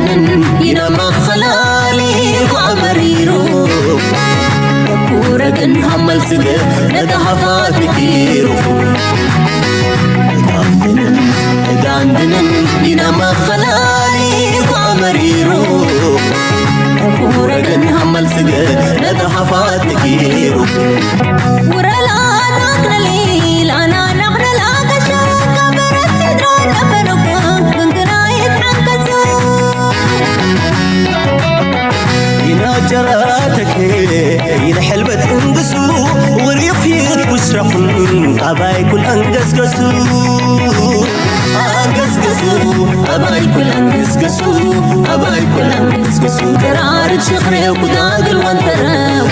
دنن ينما خلالي وعمريرو كورجن همل سجى ندهفا بكيرو دندن ينما خلالي وعمريرو كورجن همل سجى ندهفا بكيرو ورلا نقلي أنا نقل لا كشاك برت سدران أبنكم كنكرايت عنكسو ينا جراتك ينا حلبة انقسو وريفيت وشرحن أباي كل أنقسقسو أنقسقسو أباي كل أنقسقسو أباي كل أنقسقسو قرارة شخري وقداق الوانتراو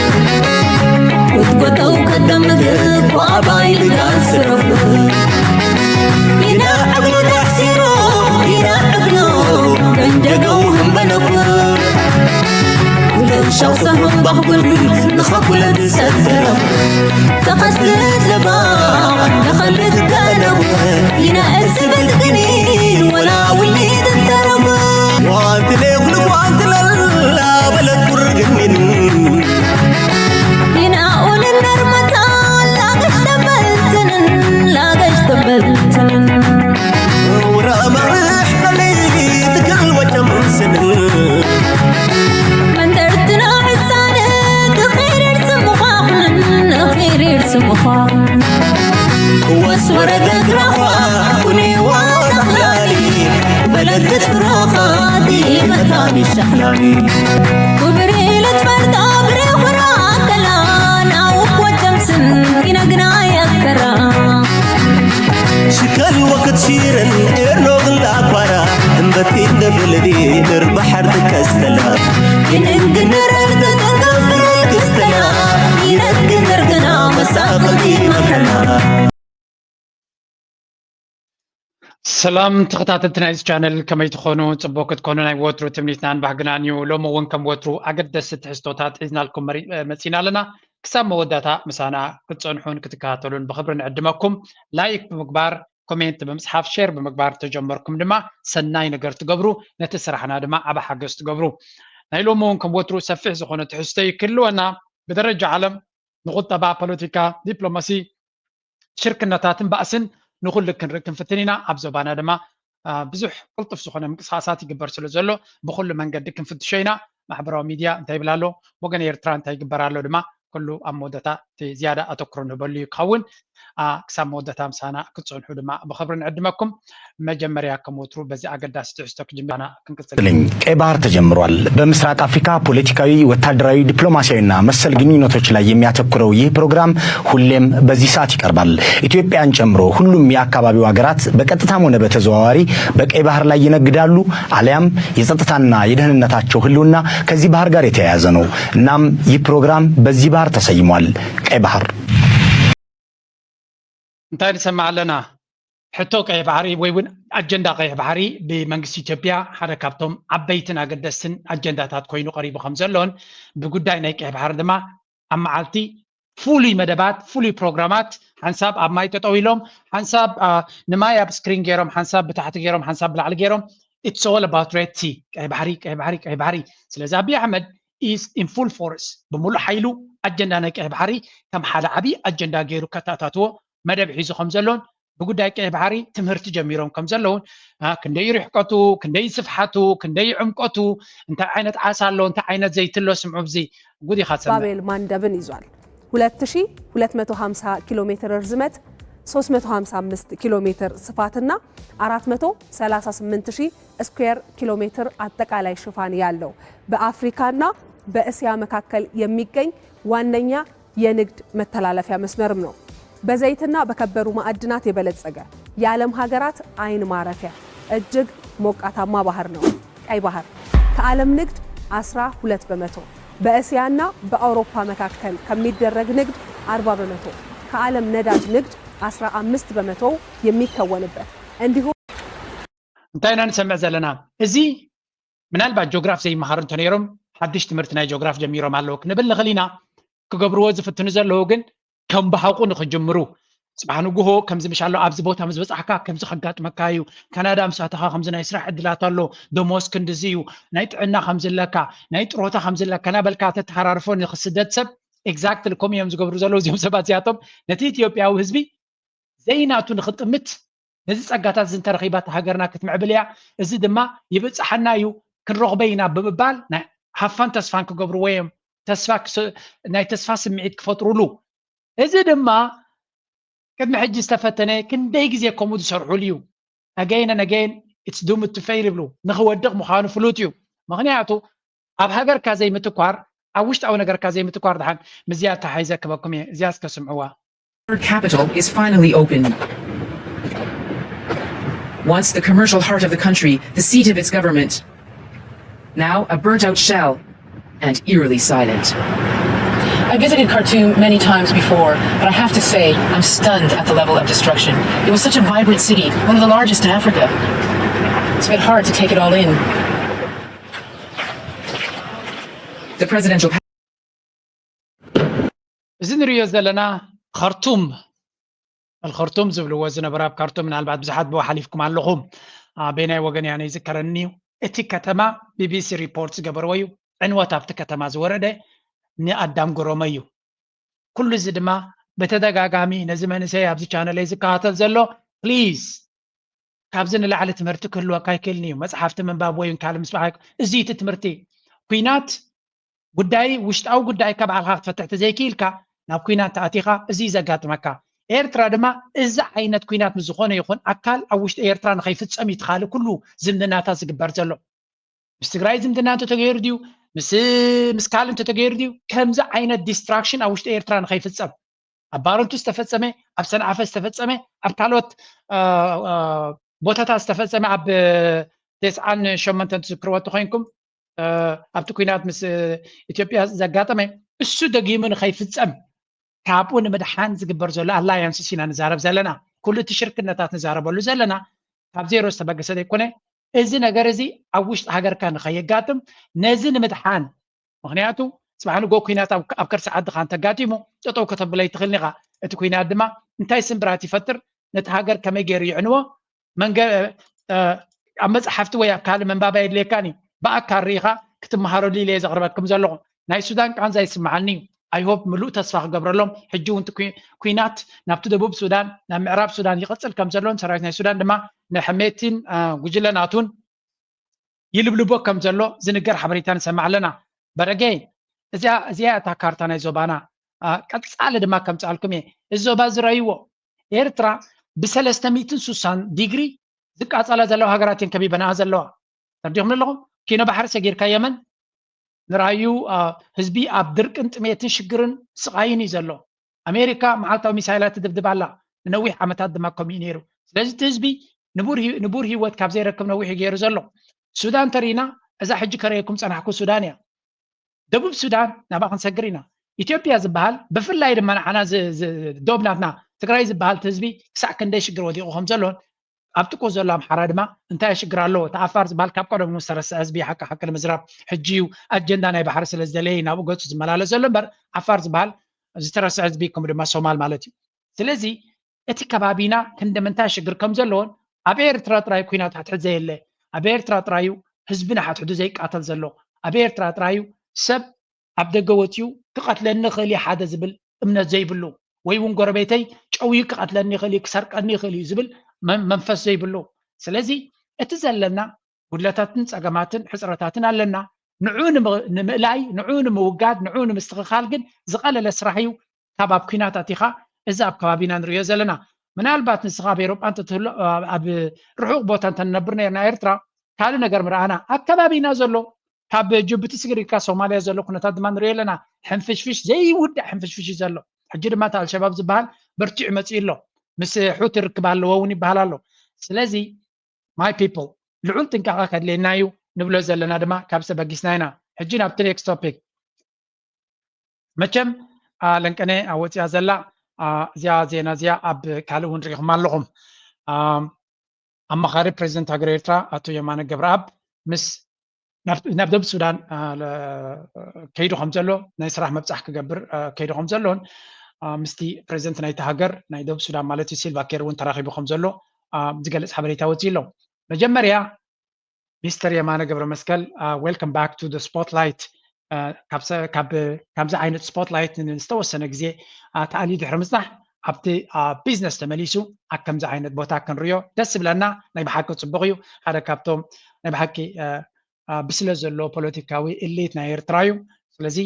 وتقطعو قدام مدرب وعباي لقان سرفو ينا عقلو تحسيرو ينا عقلو انجاقوهم بنكو ولو شوصهم بخبل نخبل نسفرو تقصدت لباق نخلت قانو ينا أرسبت قنين ولا وليد الدرب وانت ليغلق وانت للا بلد برقنين وسوردك رخا كوني واضح لالي بلدت فروخا دي مكاني الشحلاني وبريلة فرد أبري وراك الآن أوك وتمسن كنا قنايا كرام شكل وقت شيرا إرنوغ الأكبارا انبتين دبلدي نربحر دكستلا ينقنر أردت نغفر الكستلا ينقنر قنا مساقل دي مكانا سلام تخطاتنا إس channel كما يتخونوا تبوك تكونوا ناي ووترو تمنيتنان بحقنانيو لو مون كم ووترو أقدس تحستوتات إذنا لكم مسينا لنا كسام موداتا مسانا كتصنحون كتكاتلون بخبرنا عدمكم لايك بمقبار كومنت بمسحاف شير بمقبار تجمركم دما سناي نقر تقبرو نتسرحنا دما أبا حقس تقبرو ناي لو مون كم ووترو سفح زخونة تحستي كله أنا بدرجة عالم نغطى با بوليتيكا دبلوماسي شركة نتاتن بأسن نقول لك نركن فتنينا أبزبانا دما بزح قلطف سخونة مقصاصات يقبر سلو زلو بخل من قدك نفتشينا محبرو ميديا انتاي بلالو بوغن يرتران تاي قبرالو دما كله أمودتا تي زيادة أتوكرون بلي يقاون كسام مودتا مسانا كتصنحو دما بخبرن عدمكم مجمريا كموترو بزي أقداس تحستوك جمعنا كنكسل ቀይ ባህር ተጀምሯል። በምስራቅ አፍሪካ ፖለቲካዊ፣ ወታደራዊ፣ ዲፕሎማሲያዊና መሰል ግንኙነቶች ላይ የሚያተኩረው ይህ ፕሮግራም ሁሌም በዚህ ሰዓት ይቀርባል። ኢትዮጵያን ጨምሮ ሁሉም የአካባቢው ሀገራት በቀጥታም ሆነ በተዘዋዋሪ በቀይ ባህር ላይ ይነግዳሉ፣ አሊያም የጸጥታና የደህንነታቸው ህልውና ከዚህ ባህር ጋር የተያያዘ ነው። እናም ይህ ፕሮግራም በዚህ ባህር ተሰይሟል፣ ቀይ ባህር። انتاي نسمع لنا حتى قيح بحري ويون أجندة قيح بحري بمنجس إثيوبيا حركاتهم عبيتنا قدسن أجندات كوينو قريب خمسة لون بقدر قيح بحر دما أما عالتي فولي مدبات فولي بروجرامات حنساب أما يتطويلهم حنساب نمايا بسكرين جيرهم حنساب بتحت جيرهم حنساب بالعلى جيرهم it's all about Red Sea قيح بحري قيح بحري قيح بحري سلازا أبي أحمد is in full force بمول حيلو أجندة قيح بحري كم حدا عبي أجندة جيرو كتاتاتو مدب حيزو خمسة لون بقول قيح بحري تمهرت جميرهم كم زلون كندي رحقتو كندي سفحتو كندي عمقتو انت عينت عسالو انت عينت زيت له سمعوا بزي قودي خاصة بابل ماندبن يزوال 2250 كيلو متر رزمت 355 كيلو متر سفاتنا 438 سكوير كيلو متر አጠቃላይ ሽፋን ያለው በአፍሪካና በእስያ መካከል የሚገኝ ዋነኛ የንግድ መተላለፊያ መስመርም ነው። በዘይትና በከበሩ ማዕድናት የበለጸገ የዓለም ሀገራት አይን ማረፊያ እጅግ ሞቃታማ ባህር ነው። ቀይ ባህር ከዓለም ንግድ 12% በእስያና በአውሮፓ መካከል ከሚደረግ ንግድ 40% ከዓለም ነዳጅ ንግድ 15% የሚከወንበት እንዲሁም انتاينا نسمع زلنا ازي ምናልባት ጂኦግራፊ ዘይመሃሩ እንተነይሮም ሓድሽ ትምህርቲ ናይ ጂኦግራፊ ጀሚሮም ኣለዉ ክንብል ንኽእል ኢና ክገብርዎ ዝፍትኑ ዘለዉ ግን ከም ብሓቁ ንክጅምሩ صباحو جوه كم زي مشالله أبز بوتها مزبوط أحكا كم زي خجات مكايو كندا مساتها خمسة نايسرح عدلات الله دموس كندزيو نايت عنا خمسة لكا نايت روتا خمسة لكا أنا بالكاتة تحرارفون يخصدت سب exact الكم يوم زقبر زلوا زيهم سبات ياتم نتيجة إثيوبيا وحزبي زيناتو نخطمت نزيد أجاتات زين ترغيبات هاجرنا كتمع بليع زيد ما يبص حنايو كن رغبينا ببال نا حفان تسفان كجبر ويم تسفاك ناي تسفا سمعت كفطرولو زيد ما كد محجي استفتنا كن دايق زي كومود شرحوا ليو again and again it's doomed to fail بلو نخودق مخالف فلوتيو مغنياتو أب هاجر كازي متكوار أوشت أو نجر كازي متكوار دحان مزيات حيزة كبكم زياس كسمعوا capital is finally open. Once the commercial heart of the country, the seat of its government. Now a burnt-out shell and eerily silent. I visited Khartoum many times before, but I have to say, I'm stunned at the level of destruction. It was such a vibrant city, one of the largest in Africa. It's a bit hard to take it all in. The presidential إذن رياض لنا خرطوم الخرطوم زبلوا وزن براب كرتوم من البعض بزحات بو حليفكم على اللغوم بيني وغن يعني ذكرني اتي كتما بي بي سي ريبورتس قبرويو عنوة تابت كتما زورده ني أدام قروميو كل زدما بتدقاقامي نزمان سيابزي كان ليزي كاتل زلو بليز كابزن اللي على تمرتو كل وكاي كلني ومسحفت من باب وين كالم سبحاك ازيت تمرتي كوينات قداي وشت أو قداي كبع الغاقت فتحت زي كيلكا ناب كوينات تأتيخا ازيزا قات مكا ኤርትራ ድማ እዚ ዓይነት ኩናት ምዝኾነ ይኹን ኣካል ኣብ ውሽጢ ኤርትራ ንኸይፍፀም ይትኻለ ኩሉ ዝምድናታት ዝግበር ዘሎ ምስ ትግራይ ዝምድና እንተተገይሩ ድዩ ምስ ካልእ እንተተገይሩ ድዩ ከምዚ ዓይነት ዲስትራክሽን ኣብ ውሽጢ ኤርትራ ንኸይፍፀም ኣብ ባረንቱ ዝተፈፀመ ኣብ ሰንዓፈ ዝተፈፀመ ኣብ ካልኦት ቦታታት ዝተፈፀመ ኣብ 98 ትዝክርዎ ኮይንኩም ኣብቲ ኩናት ምስ ኢትዮጵያ ዘጋጠመ እሱ ደጊሙ ንኸይፍፀም ካብኡ ንምድሓን ዝግበር ዘሎ ኣላያንስ ሲና ንዛረብ ዘለና ኩሉ እቲ ሽርክነታት ንዛረበሉ ዘለና ካብ ዜሮ ዝተበገሰ ዘይኮነ እዚ ነገር እዚ ኣብ ውሽጢ ሃገርካ ንኸየጋጥም ነዚ ንምድሓን ምክንያቱ ፅባሕ ንጎ ኩናት ኣብ ከርሲ ዓድኻ እንተጋጢሙ ጠጠው ከተብለ ይትኽእልኒ ኢኻ እቲ ኩናት ድማ እንታይ ስምብራት ይፈጥር ነቲ ሃገር ከመይ ገይሩ ይዕንዎ ኣብ መፅሓፍቲ ወይ ኣብ ካልእ መንባባ የድልየካኒ ብኣካል ርኢኻ ክትመሃረሉ ኢለ ዘቕርበልኩም ዘለኹ ናይ ሱዳን ቃንዛ ይስምዓልኒ እዩ I hope ملؤ تصفح قبرلهم حجون كوينات نبتدي دبوب السودان نم معراب السودان يقتل كم زلون سرايتنا السودان لما نحميتين وجلناتون يلبلبوا كم زلو زنقر حبريتان سمع لنا برجين زيادة كارتنا زبانا كتسأل دما كم تسألكم الزباز رايو إيرترا بسلستميتين سوسان ديجري ذكر على زلو هجراتين كبي بنا زلو ترجعهم لهم كنا بحر سجير كيمن نرايو حزبي أب درك أنت ميتين شجرن صغاين يزلو أمريكا معالطة ومسائلات تدبدب على نوي حمتات دماغكم ينيرو لازم حزبي نبور هي وقت كابزي ركم نوي غير زلو السودان ترينا إذا حج كريكم سنحكو سودانيا دبوب السودان نبغى نسجرينا إثيوبيا زبال بفلاي لما أنا دوبناتنا تقرأي زبال حزبي ساكن ده شجر ودي وهم زلون أبتكو زلام حرادما انتهى شجر له تعفر زبال كاب قدم مسترس أزبي حق المزراب حجيو أجندة ناي بحر سلزلين أبو قدس زملاله زلم بر عفر زبال زترس أزبيكم لما سومال مالتي سلزي اتي كبابينا كند منتهى شجر كم زلون أبير تراي كوينات حتحد زي اللي أبير ترايو حزبنا حتحدو زي قاتل زلو أبير ترايو سب عبد قوتيو كقتلن خلي حدا زبل امنا زي بلو ويون قربيتي شوي كقتلن خلي كسرقني خلي زبل منفس زي بلو سلازي اتزلنا ودلاتاتن صقماتن حصراتاتن علنا نعون نملاي نعون موقاد نعون مستخخال جن زقلل اسرحيو كباب كيناتاتيخا اذا بكبابينا نريو زلنا منالبات نسخاب يوروب انت اب رحوق بوتان تنبرنا يا ايرترا كال نجر مرعانا اكبابينا زلو كاب جبتي سغريكا سوماليا زلو كنتا دمان ريلنا حنفشفش زي ود حنفشفش زلو حجر ما تاع الشباب زبال برتع مصيلو مس حوت ركبالو وني بحالالو سلازي my people لعل تنكاكا كدلينايو نبلو زلنا دما كابسه بغيسناينا حجينا بتريكس توبيك مچم لنكنه اوتيا زلا زيا زينا زيا اب كالون ريخم اللهم اما خاري بريزيدنت اغريترا اتو يمانه جبراب مس نبدب السودان كيدو خمزلو ناي سراح مبصح كغبر كيدو خمزلون مستي بريزنت نايت هاجر ناي دبوب السودان مالتي سيلفا كير وين تراخيبكم زلو زغلص حبريتا وتيلو مجمريا مستر يمانه قبر مسكل ويلكم باك تو ذا سبوت لايت كابزا عينت سبوت لايت نستوسن غزي تعالي دحرمصنا ابتي بيزنس تمليسو اكمزا عينت بوتا كنريو دس بلنا ناي بحكو صبغيو هذا كابتوم ناي بحكي بسله زلو بوليتيكاوي إليت نا إيرترايو ስለዚ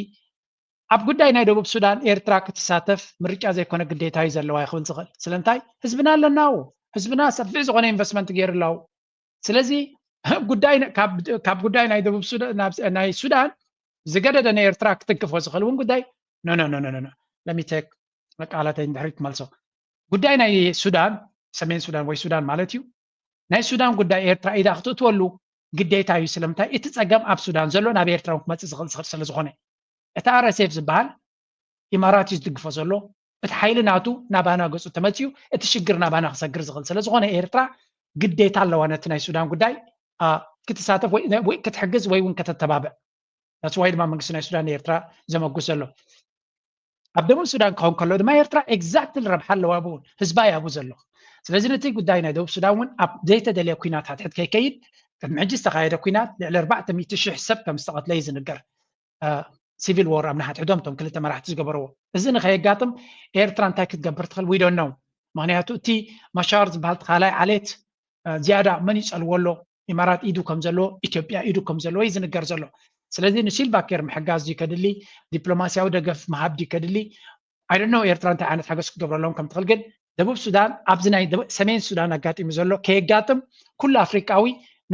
ኣብ ጉዳይ ናይ ደቡብ ሱዳን ኤርትራ ክትሳተፍ ምርጫ ዘይኮነ ግዴታ እዩ ዘለዋ ይኹን ዝኽእል ስለንታይ ህዝብና ኣለናው ህዝብና ሰፊሕ ዝኾነ ኢንቨስትመንት ገይርላው ስለዚ ካብ ጉዳይ ናይ ደቡብ ሱዳን ናይ ሱዳን ዝገደደ ናይ ኤርትራ ክትግፎ ዝኽእል እውን ጉዳይ ኖ ለሚቴክ መቃላተይ እንድሕሪት መልሶ ጉዳይ ናይ ሱዳን ሰሜን ሱዳን ወይ ሱዳን ማለት እዩ ናይ ሱዳን ጉዳይ ኤርትራ ኢዳ ክትእትወሉ ግዴታ እዩ ስለምንታይ እቲ ፀገም ኣብ ሱዳን ዘሎ ናብ ኤርትራ ክመፅእ ዝኽእል ስለዝኾነ እቲ RSF ዝበሃል ኢማራት ዝድግፎ ዘሎ እቲ ሓይሊ ናቱ ናባና ገፁ ተመፅዩ እቲ ሽግር ናባና ክሰግር ዝኽእል ስለዝኾነ ኤርትራ ግዴታ ኣለዋ ነቲ ናይ ሱዳን ጉዳይ ክትሳተፍ ወይ ክትሕግዝ ወይ እውን ከተተባብዕ that's why ድማ መንግስቲ ናይ ሱዳን ኤርትራ ዘመጉስ ዘሎ ኣብ ደቡብ ሱዳን ክኸውን ከሎ ድማ ኤርትራ ኤግዛክትሊ ረብሓ ኣለዋ ብውን ህዝባ ያቡ ዘሎ ስለዚ ነቲ ጉዳይ ናይ ደቡብ ሱዳን እውን ኣብ ዘይተደልየ ኩናት ሕድሕድ ከይከይድ ቅድሚ ሕጂ ዝተኻየደ ኩናት ልዕሊ 400,000 ሰብ ከም ዝተቐትለ እዩ ዝንገር ሲቪል ዎር ኣብ ናሕድሕዶም እቶም ክልተ መራሕቲ ዝገበርዎ እዚ ንኸየጋጥም ኤርትራ እንታይ ክትገብር ትኽእል ዊ ዶንት ኖው ምክንያቱ እቲ ማሻር ዝበሃል ተኻላይ ዓሌት ዝያዳ መን ይፀልዎ ኣሎ ኢማራት ኢዱ ከም ዘለዎ ኢትዮጵያ ኢዱ ከም ዘለዎ እዩ ዝንገር ዘሎ ስለዚ ንሲልቫ ኬር ምሕጋዝ ድዩ ከድሊ ዲፕሎማስያዊ ደገፍ መሃብ ድዩ ከድሊ ኣይ ዶንት ኖው ኤርትራ እንታይ ዓይነት ሓገዝ ክትገብረሎም ከም ትኽእል ግን ደቡብ ሱዳን ኣብዚ ናይ ሰሜን ሱዳን ኣጋጢሙ ዘሎ ከየጋጥም ኩሉ ኣፍሪቃዊ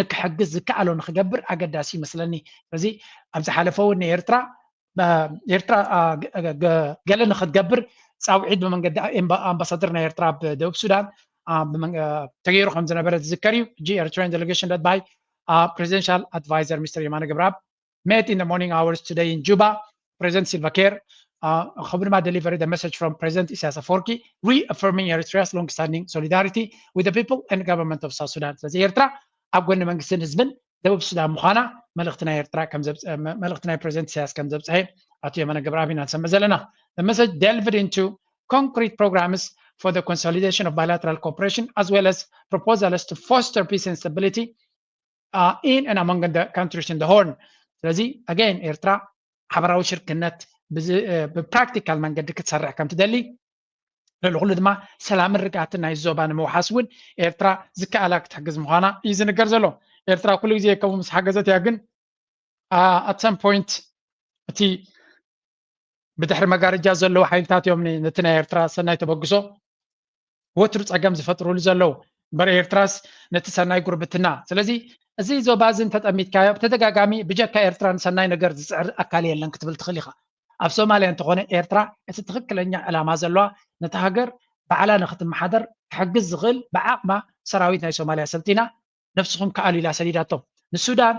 ንክሕግዝ ዝከኣሎ ንክገብር ኣገዳሲ ይመስለኒ ስለዚ ኣብ ዝሓለፈ እውን ንኤርትራ ገለ ንክትገብር ፃውዒት ብመንገዲ ኣምባሳደር ናይ ኤርትራ ኣብ ደቡብ ሱዳን ተገይሩ ከም ዝነበረ ዝዝከር እዩ ሕጂ ኤርትራን ዴሌጌሽን led by presidential advisor Mr. Yamane Gabrab met in the morning hours today in Juba. President Salva Kiir Khabirma delivered a message from President Isaias Afwerki reaffirming Eritrea's long-standing solidarity with the people and government of South Sudan. ስለዚ ኤርትራ ኣብ ጎኒ መንግስትን ህዝብን ደቡብ ሱዳን ምዃና መልእኽቲ ናይ ኤርትራ መልእኽቲ ናይ ፕሬዚደንት ኢሳያስ ከም ዘብፅሐ ኣቶ የማነ ገብረኣብ ኢና ንሰምዕ ዘለና The message delved into concrete programs for the consolidation of bilateral cooperation as well as proposals to foster peace and stability in and among the countries in the Horn. ስለዚ again ኤርትራ ሓበራዊ ሽርክነት ብፕራክቲካል መንገዲ ክትሰርሕ ከም ትደሊ ለኩሉ ድማ ሰላምን ርግኣትን ናይ ዞባ ንምውሓስ እውን ኤርትራ ዝከኣላ ክትሕግዝ ምዃና እዩ ዝንገር ዘሎ ኤርትራ ኩሉ ግዜ ከምኡ ምስ ሓገዘት እያ ግን at some point እቲ ብድሕሪ መጋረጃ ዘለዉ ሓይልታት እዮም ነቲ ናይ ኤርትራ ሰናይ ተበግሶ ወትሩ ፀገም ዝፈጥሩሉ ዘለዉ እምበር ኤርትራስ ነቲ ሰናይ ጉርብትና ስለዚ እዚ ዞባ እዚ እንተጠሚትካዮ ብተደጋጋሚ ብጀካ ኤርትራ ንሰናይ ነገር ዝፅዕር ኣካል የለን ክትብል ትኽእል ኢኻ ኣብ ሶማልያ እንተኾነ ኤርትራ እቲ ትክክለኛ ዕላማ ዘለዋ ነቲ ሃገር ባዕላ ንክትመሓደር ክሕግዝ ዝኽእል ብዓቕማ ሰራዊት ናይ ሶማልያ ሰልጢና ነፍስኹም ከኣሉ ኢላ ሰዲዳቶም ንሱዳን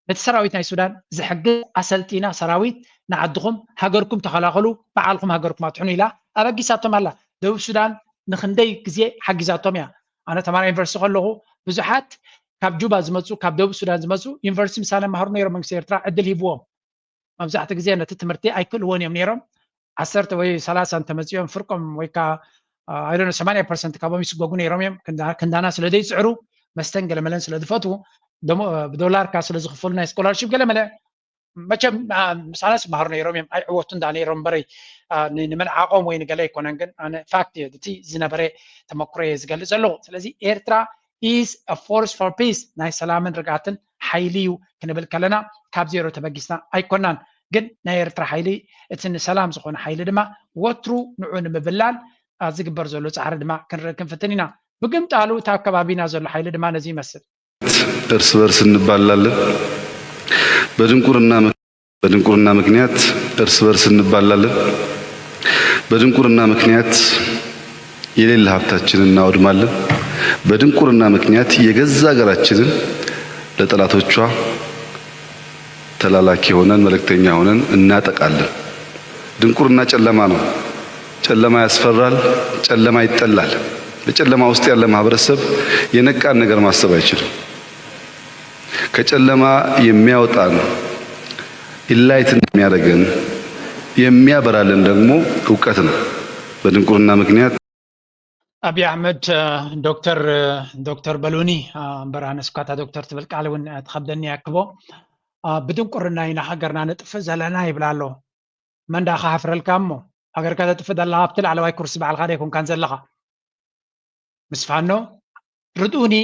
ነቲ ሰራዊት ናይ ሱዳን ዝሕግዝ ኣሰልጢና ሰራዊት ንዓድኹም ሃገርኩም ተኸላኸሉ በዓልኩም ሃገርኩም ኣትሕኑ ኢላ ኣበጊሳቶም ኣላ ደቡብ ሱዳን ንክንደይ ግዜ ሓጊዛቶም እያ ኣነ ተማሃራይ ዩኒቨርሲቲ ከለኹ ብዙሓት ካብ ጁባ ዝመፁ ካብ ደቡብ ሱዳን ዝመፁ ዩኒቨርሲቲ ምሳሌ ማሃሩ ነይሮም መንግስቲ ኤርትራ ዕድል ሂብዎም መብዛሕቲ ግዜ ነቲ ትምህርቲ ኣይክእልዎን እዮም ነይሮም 10 ወይ 30 እንተመፅኦም ፍርቆም ወይ ከዓ ኣይ ዶንት ኖ 80% ካብኦም ይስጎጉ ነይሮም እዮም ክንዳና ስለ ዘይፅዕሩ መስተን ገለመለን ስለ ዝፈትዉ ብዶላርካ ስለ ዝኽፈሉ ናይ ስኮላርሽፕ ገለመለ መቸም ምሳናስ ማሃሩ ነይሮም እዮም ኣይዕወቱ እንዳ ነይሮም በረይ ንመልዓቆም ወይ ንገለ ኣይኮነን ግን ኣነ ፋክት እዩ እቲ ዝነበረ ተመኩሮ እየ ዝገልፅ ኣለኹ ስለዚ ኤርትራ is a force for peace ናይ ሰላምን ርግኣትን ሓይሊ እዩ ክንብል ከለና ካብ ዜሮ ተበጊስና ኣይኮናን ግን ናይ ኤርትራ ሓይሊ እቲ ንሰላም ዝኾነ ሓይሊ ድማ ወትሩ ንዑ ንምብላል ዝግበር ዘሎ ፃዕሪ ድማ ክንርኢ ክንፍትን ኢና ብግምጣሉ እቲ ኣከባቢና ዘሎ ሓይሊ ድማ ነዚ ይመስል እርስ በርስ እንባላለን በድንቁርና ምክንያት እርስ በርስ እንባላለን በድንቁርና ምክንያት የሌለ ሀብታችንን እናወድማለን በድንቁርና ምክንያት የገዛ ሀገራችንን ለጠላቶቿ ተላላኪ ሆነን መልእክተኛ ሆነን እናጠቃለን ድንቁርና ጨለማ ነው ጨለማ ያስፈራል ጨለማ ይጠላል በጨለማ ውስጥ ያለ ማህበረሰብ የነቃን ነገር ማሰብ አይችልም ከጨለማ የሚያወጣን ኢንላይትን የሚያደርገን የሚያበራልን ደግሞ ዕውቀት ነው በድንቁርና ምክንያት أبي أحمد دكتور بلوني برهان سكاتا دكتور تبل قالون تخبدني أكبو بدون قرنا هنا حجرنا نتفز لنا يبلالو من دا خافر الكامو أجر كذا تفد الله أبتل على واي كرسي بعد غادي يكون كان زلها مسفانو ردوني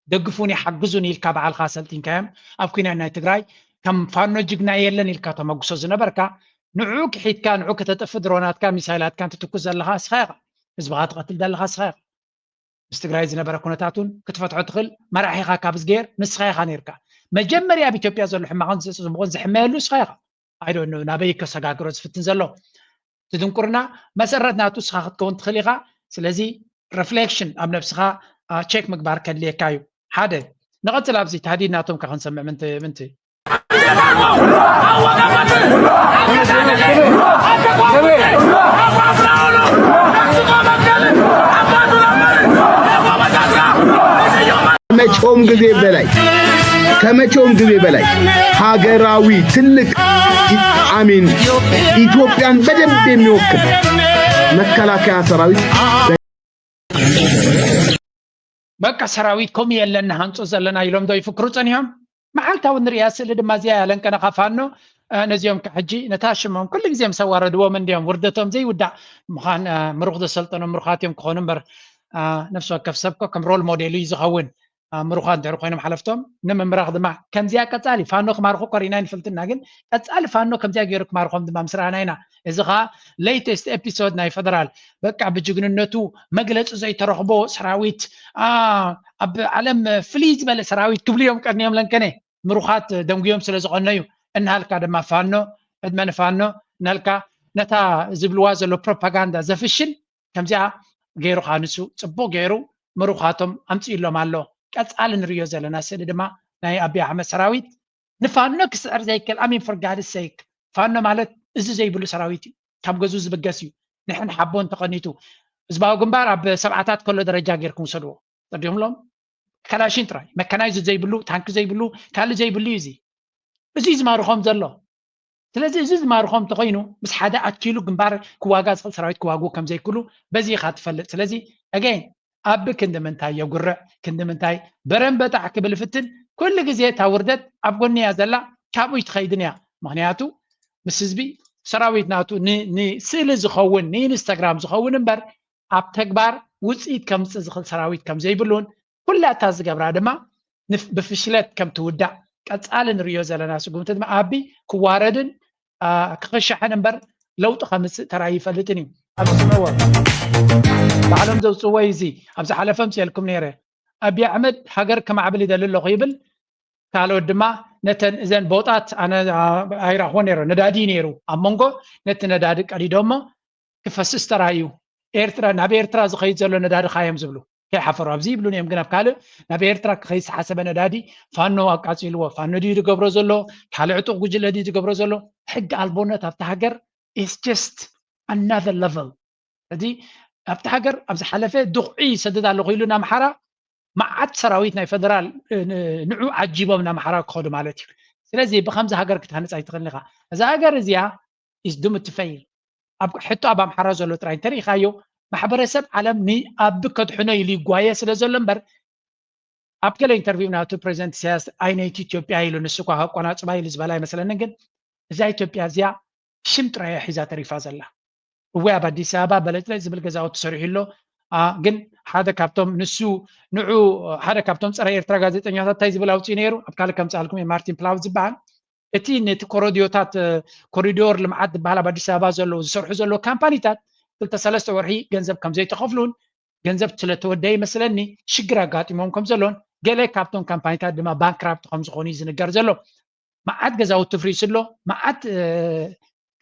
دقفوني حجزوني الكاب على الخاسلتين كام أبكينا أنا تجراي كم فانو جبنا يلن الكاتو مقصوز نبركا نعوك حيت كان عوك تتفد رونات كام مثالات كانت تكوز لها صغيرة زبغات قتل دلها صغير استقراي زنبرا كونتاتون كتفتحو تخل مراحيخا كابز غير نسخيخا نيركا مجمريا بإثيوبيا زلو حماغون زحمالو صغيخا I don't know نابيك سغاغرو زفتن زلو تدنكرنا مسرت ناتو سخاخت كون تخليغا سلازي ريفليكشن اب نفسها تشيك مقبار كدلي كايو حاده نقتل ابزي تهديد ناتوم كخن سمع منتي ከመቼውም ጊዜ በላይ ሀገራዊ ትልቅ አሚን ኢትዮጵያን በደንብ የሚወክል መከላከያ ሰራዊት በቃ ሰራዊት ኮም የለና አንጾ ዘለና ይሎም ዶ ይፍክሩ ጸኒዮም መዓልታው ንሪያስ ለድማዚያ ያለንከና ካፋኖ ነዚዮም ከሕጂ ነታሽሞም ኩሉ ጊዜም ሰዋረድዎም እንዲዮም ውርደቶም ዘይውዳ ምኻን ምሩኽ ዘሰልጠኖ ምሩኻትዮም ክኾኑ እምበር ነፍሲ ወከፍ ሰብኮ ከም ሮል ሞዴሉ ይዝኸውን ምሩኻት ድሕሪ ኮይኖም ሓለፍቶም ንምምራኽ ድማ ከምዚያ ቀጻሊ ፋኖ ክማርኹ ቆሪና ንፍልጥና ግን ቀጻሊ ፋኖ ከምዚያ ገይሩ ክማርኾም ድማ ምስራና ኢና እዚ ኸ ሌይተስት ኤፒሶድ ናይ ፌደራል በቃ ብጅግንነቱ መግለፂ ዘይተረኽቦ ሰራዊት ኣብ ዓለም ፍልይ ዝበለ ሰራዊት ክብልዮም ቀድንዮም ለንከነ ምሩኻት ደንጉዮም ስለ ዝኾነ እዩ እናሃልካ ድማ ፋኖ ዕድመ ንፋኖ እናሃልካ ነታ ዝብልዋ ዘሎ ፕሮፓጋንዳ ዘፍሽል ከምዚኣ ገይሩ ኻ ንሱ ፅቡቕ ገይሩ ምሩኻቶም ኣምፂኢሎም ኣሎ ቀጻሊ ንሪዮ ዘለና ስእሊ ድማ ናይ ኣብይ ኣሕመድ ሰራዊት ንፋኖ ክስዕር ዘይክእል ኣሚን ፎር ጋድስ ሴክ ፋኖ ማለት እዚ ዘይብሉ ሰራዊት እዩ ካብ ገዙ ዝብገስ እዩ ንሕን ሓቦን ተቐኒቱ ህዝባዊ ግንባር ኣብ ሰብዓታት ከሎ ደረጃ ጌርኩም ሰድዎ ፀዲዮምሎም ከላሽን ጥራይ መከናይዙ ዘይብሉ ታንኪ ዘይብሉ ካልእ ዘይብሉ እዩ እዚ ዝማርኾም ዘሎ ስለዚ እዚ ዝማርኾም ተኮይኑ ምስ ሓደ ኣኪሉ ግንባር ክዋጋ ዝኽእል ሰራዊት ክዋግኡ ከም ዘይክእሉ በዚ ኢኻ ትፈልጥ ስለዚ ኣገይን ኣብ ክንዲ ምንታይ የጉርዕ ክንዲ ምንታይ በረንበጣዕ ክብል ፍትን ኩሉ ግዜ እታ ውርደት ኣብ ጎኒ እያ ዘላ ካብኡ ትኸይድን እያ ምክንያቱ ምስ ህዝቢ ሰራዊት ናቱ ንስእሊ ዝኸውን ንኢንስታግራም ዝኸውን እምበር ኣብ ተግባር ውፅኢት ከምፅእ ዝኽእል ሰራዊት ከም ዘይብሉን ኩላታ ዝገብራ ድማ ብፍሽለት ከም ትውዳእ ቀጻሊ ንሪዮ ዘለና ስጉምቲ ድማ ኣቢ ክዋረድን ክኽሻሕን እምበር ለውጢ ከምፅእ ተራእዩ ይፈልጥን እዩ ኣብ ስምዕዎ ባዕሎም ዘውፅዎ እዚ ኣብ ዝሓለፈ ምፅልኩም ነይረ ኣብይ ኣሕመድ ሃገር ከማዕብል ይደሊ ኣለኹ ይብል ካልኦት ድማ ነተን እዘን ቦጣት ኣነ ኣይራኽቦ ነይሮ ነዳዲ ነይሩ ኣብ መንጎ ነቲ ነዳዲ ቀዲዶሞ ክፈስስ ተራእዩ ኤርትራ ናብ ኤርትራ ዝኸይድ ዘሎ ነዳዲ ካዮም ዝብሉ ከይሓፈሩ ኣብዚ ይብሉን እዮም ግን ኣብ ካልእ ናብ ኤርትራ ክኸይድ ዝሓሰበ ነዳዲ ፋኖ ኣቃፂልዎ ፋኖ ድዩ ዝገብሮ ዘሎ ካልእ ዕጡቕ ጉጅለ ድዩ ዝገብሮ ዘሎ ሕጊ ኣልቦነት ኣብቲ ሃገር is just another level ስለዚ ኣብቲ ሃገር ኣብ ዝሓለፈ ድቑዒ ሰደድ ኣለኹ ኢሉ ናምሓራ መዓት ሰራዊት ናይ ፌደራል ንዑ ዓጂቦም ናምሓራ ክኸዱ ማለት እዩ ስለዚ ብከምዚ ሃገር ክትሃንፃ ኣይትኽእልን ኢኻ እዛ ሃገር እዚኣ is doomed to fail ሕቶ ኣብ ኣምሓራ ዘሎ ጥራይ እንተሪኢኻዮ ማሕበረሰብ ዓለም ንኣቢ ከድሕኖ ኢሉ ይጓየ ስለ ዘሎ እምበር ኣብ ገለ ኢንተርቪው ናቱ ፕሬዚደንት ኢሳያስ ኣይነይቲ ኢትዮጵያ ኢሉ ንሱ ኳ ቆናፅባ ኢሉ ዝበላ ይመስለኒ ግን እዛ ኢትዮጵያ እዚኣ ሽም ጥራያ ሒዛ ተሪፋ ዘላ ወይ ኣብ ኣዲስ ኣበባ በለጭለጭ ዝብል ገዛውቲ ተሰሪሑሎ ግን ሓደ ካብቶም ንሱ ንዑ ሓደ ካብቶም ፀረ ኤርትራ ጋዜጠኛታት እንታይ ዝብል ኣውፅኡ ነይሩ ኣብ ካልእ ከምፃልኩም ማርቲን ፕላው ዝበሃል እቲ ነቲ ኮሪዶር ልምዓት ዝበሃል ኣብ ኣዲስ ኣበባ ዘለዉ ዝሰርሑ ዘለዉ ካምፓኒታት 2-3 ወርሒ ገንዘብ ከም ዘይተኸፍሉን ገንዘብ ስለተወደየ ይመስለኒ ሽግር ኣጋጢሞም ከም ዘሎን ገለ ካብቶም ካምፓኒታት ድማ ባንክራፕት ከም ዝኾኑ እዩ ዝንገር ዘሎ መዓት ገዛውቲ ፍሪሱ ኣሎ መዓት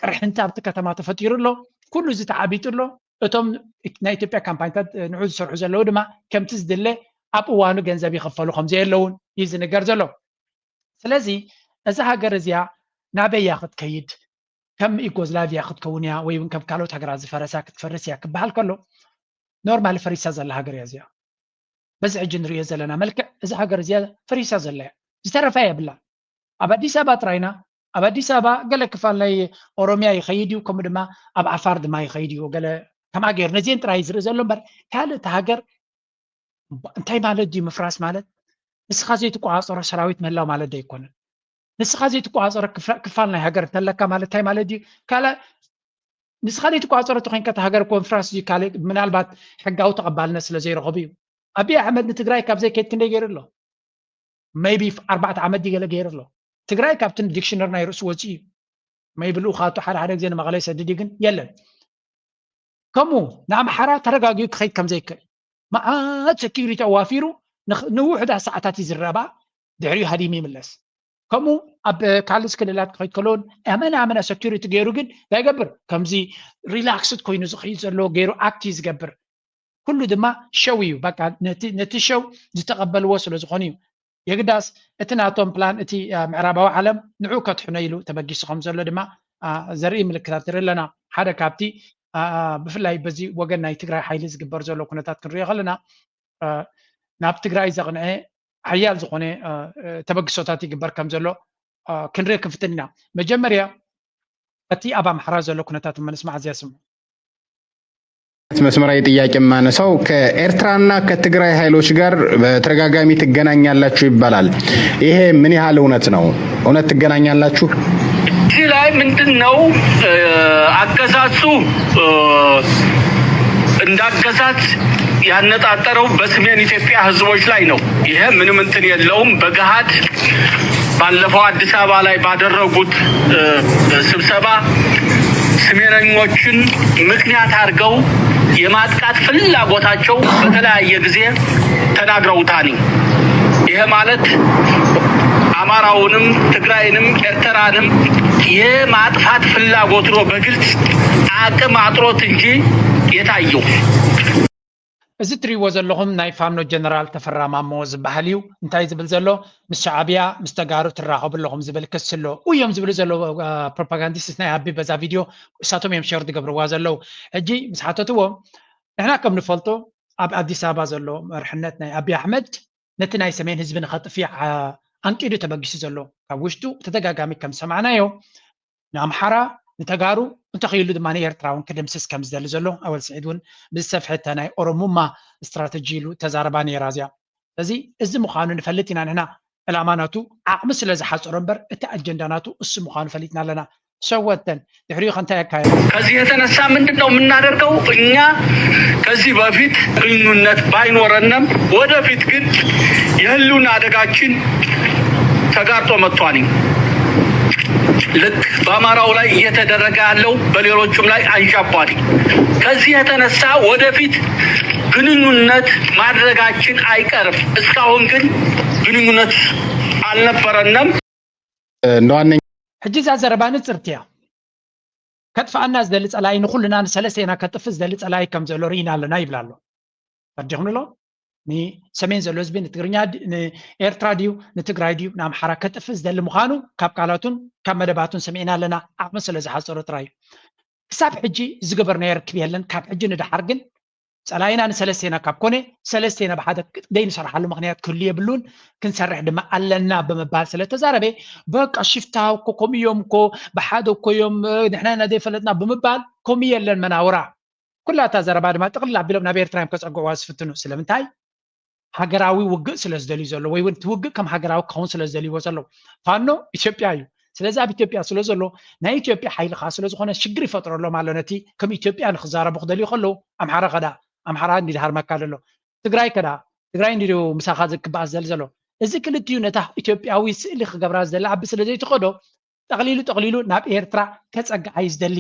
ቅርሕንቲ ኣብቲ ከተማ ተፈጢሩ ኣሎ ኩሉ እዚ ተዓቢጡ ኣሎ እቶም ናይ ኢትዮጵያ ካምፓኒታት ንዑ ዝሰርሑ ዘለዉ ድማ ከምቲ ዝድለ ኣብ እዋኑ ገንዘብ ይኸፈሉ ከም ዘየለውን እዩ ዝንገር ዘሎ ስለዚ እዛ ሃገር እዚኣ ናበያ ክትከይድ ከም ዩጎዝላቪያ ክትከውን እያ ወይ እውን ከም ካልኦት ሃገራት ዝፈረሳ ክትፈርስ እያ ክበሃል ከሎ ኖርማሊ ፈሪሳ ዘላ ሃገር እያ እዚኣ በዚ ሕጂ ንሪኦ ዘለና መልክዕ እዚ ሃገር እዚኣ ፈሪሳ ዘላ እያ ዝተረፈ የብላ ኣብ ኣዲስ ኣበባ ጥራይና ኣብ ኣዲስ ኣበባ ገለ ክፋል ናይ ኦሮሚያ ይኸይድ እዩ ከምኡ ድማ ኣብ ዓፋር ድማ ይኸይድ እዩ ገለ كما غير نزين تراي زرزلو بر كالت هاجر انتي مالت دي مفراس مالت نسخه زي تقاصر سراويت ملاو مالت دي يكون نسخه زي تقاصر كفالنا هاجر تلكا مالت تاي مالت دي كالا نسخه زي تقاصر تخين كتهاجر كونفرنس دي كالي منالبات حقاو تقبلنا سلا زي رغبي ابي احمد نتግራይ ካብ ዘይ ከት እንደገር ሎ maybe 4 ዓመት ዲገለ ገይር ሎ ትግራይ ካብትን ዲክሽነሪ ናይ ርእሱ ወጪ maybe ልኡኻቱ ሓደ ግዜ ንመቐለ ሰድዲ ግን የለን ከምኡ ንኣምሓራ ተረጋጊኡ ክኸይድ ከም ዘይክእል መዓት ሴኪሪቲ ኣዋፊሩ ንውሕዳ ሰዓታት ይዝረባ ድሕሪኡ ሃዲም ይምለስ ከምኡ ኣብ ካልስ ክልላት ክኸይድ ከሎን ኣመና ሴኪሪቲ ገይሩ ግን ዳይገብር ከምዚ ሪላክስድ ኮይኑ ዝኸይድ ዘሎ ገይሩ ኣክቲ ዝገብር كل دما شويو بقى نتشو يتقبلوا سلو زخونيو يقداس اتناتهم بلان اتي معرابو عالم نعوكة حنيلو تبقيش خمزلو دما زرقي ملكتات لنا حدا كابتي بفلاي بزي وقنا يتقراي حيلز قبر زلو كنتات كنريا غلنا ناب تقراي زغنعي حيال زخوني تبقي صوتاتي قبر كمزلو كنريا كفتنا مجمريا اتي ابا محراز زلو كنتات من اسمع زي اسمه መስመራዊ ጥያቄ ማነሳው ከኤርትራና ከትግራይ ኃይሎች ጋር በተረጋጋሚ ትገናኛላችሁ ይባላል ይሄ ምን ያህል እውነት ነው እውነት ትገናኛላችሁ እዚህ ላይ ምንድነው አገዛዙ እንዳገዛዝ ያነጣጠረው በሰሜን ኢትዮጵያ ህዝቦች ላይ ነው ይሄ ምንም እንትን የለውም በገሃድ ባለፈው አዲስ አበባ ላይ ባደረጉት ስብሰባ ሰሜነኞችን ምክንያት አድርገው የማጥቃት ፍላጎታቸው በተለያየ ጊዜ ተናግረውታል ይሄ ማለት አማራውንም ትግራይንም ኤርትራንም የማጥፋት ፍላጎት ነው በግልጽ አቅም አጥሮት እንጂ የታየው እዚ ትሪዎ ዘለኹም ናይ ፋኖ ጀነራል ተፈራ ማሞ ዝበሃልዩ እንታይ ዝብል ዘሎ ምስ ሻዕብያ ምስ ተጋሩ ትራኸብለኹም ዝብል ክስሎ እዮም ዝብል ዘሎ ፕሮፓጋንዲስት ናይ ኣቢ በዛ ቪድዮ እሳቶም እዮም ሸር ዝገብርዋ ዘለው ሕጂ ምስ ሓተትዎ ንሕና ከም ንፈልጦ ኣብ ኣዲስ ኣበባ ዘሎ መርሕነት ናይ ኣቢ ኣሕመድ ነቲ ናይ ሰሜን ህዝቢ ንኸጥፊዕ ኣንቂዱ ተበጊሱ ዘሎ ካብ ውሽጡ ተደጋጋሚ ከም ሰማዕናዮ ንኣምሓራ نتجارو نتخيلوا دماني إيرتراون كلام سيس كم زدل زلوا أول سعيدون بالسفح تناي أورموما استراتيجيلو تزارباني رازيا لذي إذا مخانو نفلتنا هنا الأماناتو عمس لذا حاس أورمبر التأجنداناتو إس مخانو فلتنا لنا شوتن تحريق أنت يا كاي كذي هتنسى من دنا ومن ناركو إنيا كذي بفيت إنه نتباين ورنم وده فيت كد يهلو نادقاتين تجارتو متواني لك باماراو ላይ እየተደረገ ያለው በሌሎችም ላይ አንሻባሪ ከዚህ የተነሳ ወደፊት ግንኙነት ማድረጋችን አይቀርም እስካሁን ግን ግንኙነት አልነበረንም እንደዋነኛ ሕጂ ዘረባን ጽርቲያ ከጥፋና ዝደል ጸላይ ንኹልና ንሰለሰና ከጥፍ ዝደል ጸላይ ከም ዘሎ ሪና ኣለና ይብላሎ ፈርዲኹንሎ ኒ ሰሜን ዘሎ ህዝቢ ንትግርኛ ንኤርትራ ድዩ ንትግራይ ድዩ ንኣምሓራ ከጥፍ ዝደሊ ምዃኑ ካብ ቃላቱን ካብ መደባቱን ሰሚዕና ኣለና ዓቕሚ ስለ ዝሓፀሮ ጥራይ ክሳብ ሕጂ ዝገበርና ይርክብ የለን ካብ ሕጂ ንድሓር ግን ጸላይና ንሰለስቴና ካብ ኮነ ሰለስቴና ብሓደ ደይ ንሰርሓሉ ምክንያት ክህሉ የብሉን ክንሰርሕ ድማ ኣለና ብምባል ስለተዛረበ በቃ ሽፍታው እኮ ኮሚዮም እኮ ብሓደ እኮ እዮም ንሕና ናደይፈለጥና ብምባል ኮሚ የለን መናውራ ኩላታ ዘረባ ድማ ጥቕልል ኣቢሎም ናብ ኤርትራ ከፀግዕዋ ዝፍትኑ ስለምንታይ ሃገራዊ ውግእ ስለዝደልዩ ዘሎ ወይ እውን ትውግእ ከም ሃገራዊ ክኸውን ስለዝደልይዎ ዘሎ ፋኖ ኢትዮጵያ እዩ ስለዚ ኣብ ኢትዮጵያ ስለ ዘሎ ናይ ኢትዮጵያ ሓይሊ ኸ ስለ ዝኾነ ሽግር ይፈጥረሎም ኣሎ ነቲ ከም ኢትዮጵያ ንክዛረቡ ክደልዩ ከለዉ ኣምሓራ ከዳ ኣምሓራ እንዲድሃርመካ ኣሎ ትግራይ ከዳ ትግራይ እንዲድዩ ምሳኻ ዝክባእ ዝደሊ ዘሎ እዚ ክልቲኡ ነታ ኢትዮጵያዊ ስእሊ ክገብራ ዝደሊ ዓቢ ስለ ዘይትኸዶ ጠቕሊሉ ናብ ኤርትራ ከፀግዓ እዩ ዝደሊ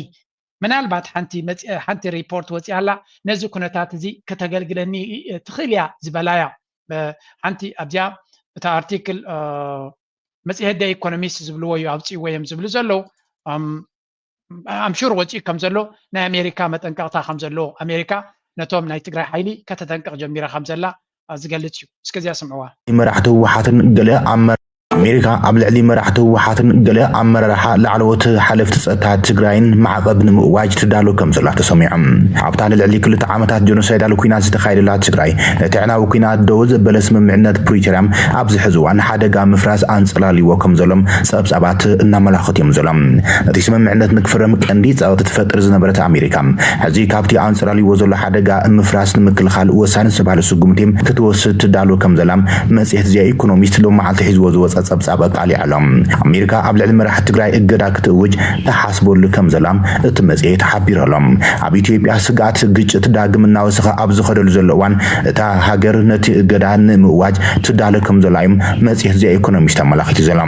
ምናልባት ሓንቲ ሪፖርት ወፂኣላ ነዚ ኩነታት እዚ ከተገልግለኒ ትኽእል እያ ዝበላያ ሓንቲ ኣብዚኣ እታ ኣርቲክል መፅሄት ደ ኢኮኖሚስት ዝብልዎ እዩ ኣውፂእዎ እዮም ዝብሉ ዘለው ኣምሹር ወፂኡ ከም ዘሎ ናይ ኣሜሪካ መጠንቀቕታ ከም ዘለዎ ኣሜሪካ ነቶም ናይ ትግራይ ሓይሊ ከተጠንቀቕ ጀሚራ ከም ዘላ ዝገልጽ እዩ እስከዚያ ስምዕዋ መራሕቲ ህወሓትን ገለ ኣመር ኣሜሪካ ኣብ ልዕሊ መራሕቲ ህወሓትን ገለ ኣመራርሓ ላዕለዎት ሓለፍቲ ፀጥታ ትግራይን ማዕቀብ ንምእዋጅ ትዳሎ ከም ዘላ ተሰሚዖም ኣብታ ልዕሊ 2 ዓመታት ጀኖሳይዳል ኩናት ዝተኻየደላ ትግራይ ነቲ ዕናዊ ኩናት ደው ዘበለ ስምምዕነት ፕሪቶሪያ ኣብዚ ሕዚ እዋን ሓደጋ ምፍራስ ኣንፅላልይዎ ከም ዘሎም ፀብፃባት እናመላኽት እዮም ዘሎም ነቲ ስምምዕነት ንክፍረም ቀንዲ ፀቕጢ ትፈጥር ዝነበረት ኣሜሪካ ሕዚ ካብቲ ኣንፅላልይዎ ዘሎ ሓደጋ ምፍራስ ንምክልኻል ወሳኒ ዝተባሃለ ስጉምቲ ክትወስድ ትዳሎ ከም ዘላ መጽሔት ዚያ ኢኮኖሚስት ሎማዓልቲ ሒዝዎ ዝወፀ ፀብፃብ ኣቃሊዓሎም ኣሜሪካ ኣብ ልዕሊ መራሕቲ ትግራይ እገዳ ክትእውጅ ተሓስበሉ ከም ዘላ እቲ መጽሔት ሓቢሮሎም ኣብ ኢትዮጵያ ስጋት ግጭት ዳግም እናወሰኸ ኣብ ዝኸደሉ ዘሎ እዋን እታ ሃገር ነቲ እገዳ ንምእዋጅ ትዳሎ ከም ዘላ መጽሔት ዚያ ኢኮኖሚስት ኣመላኺቱ ዘላ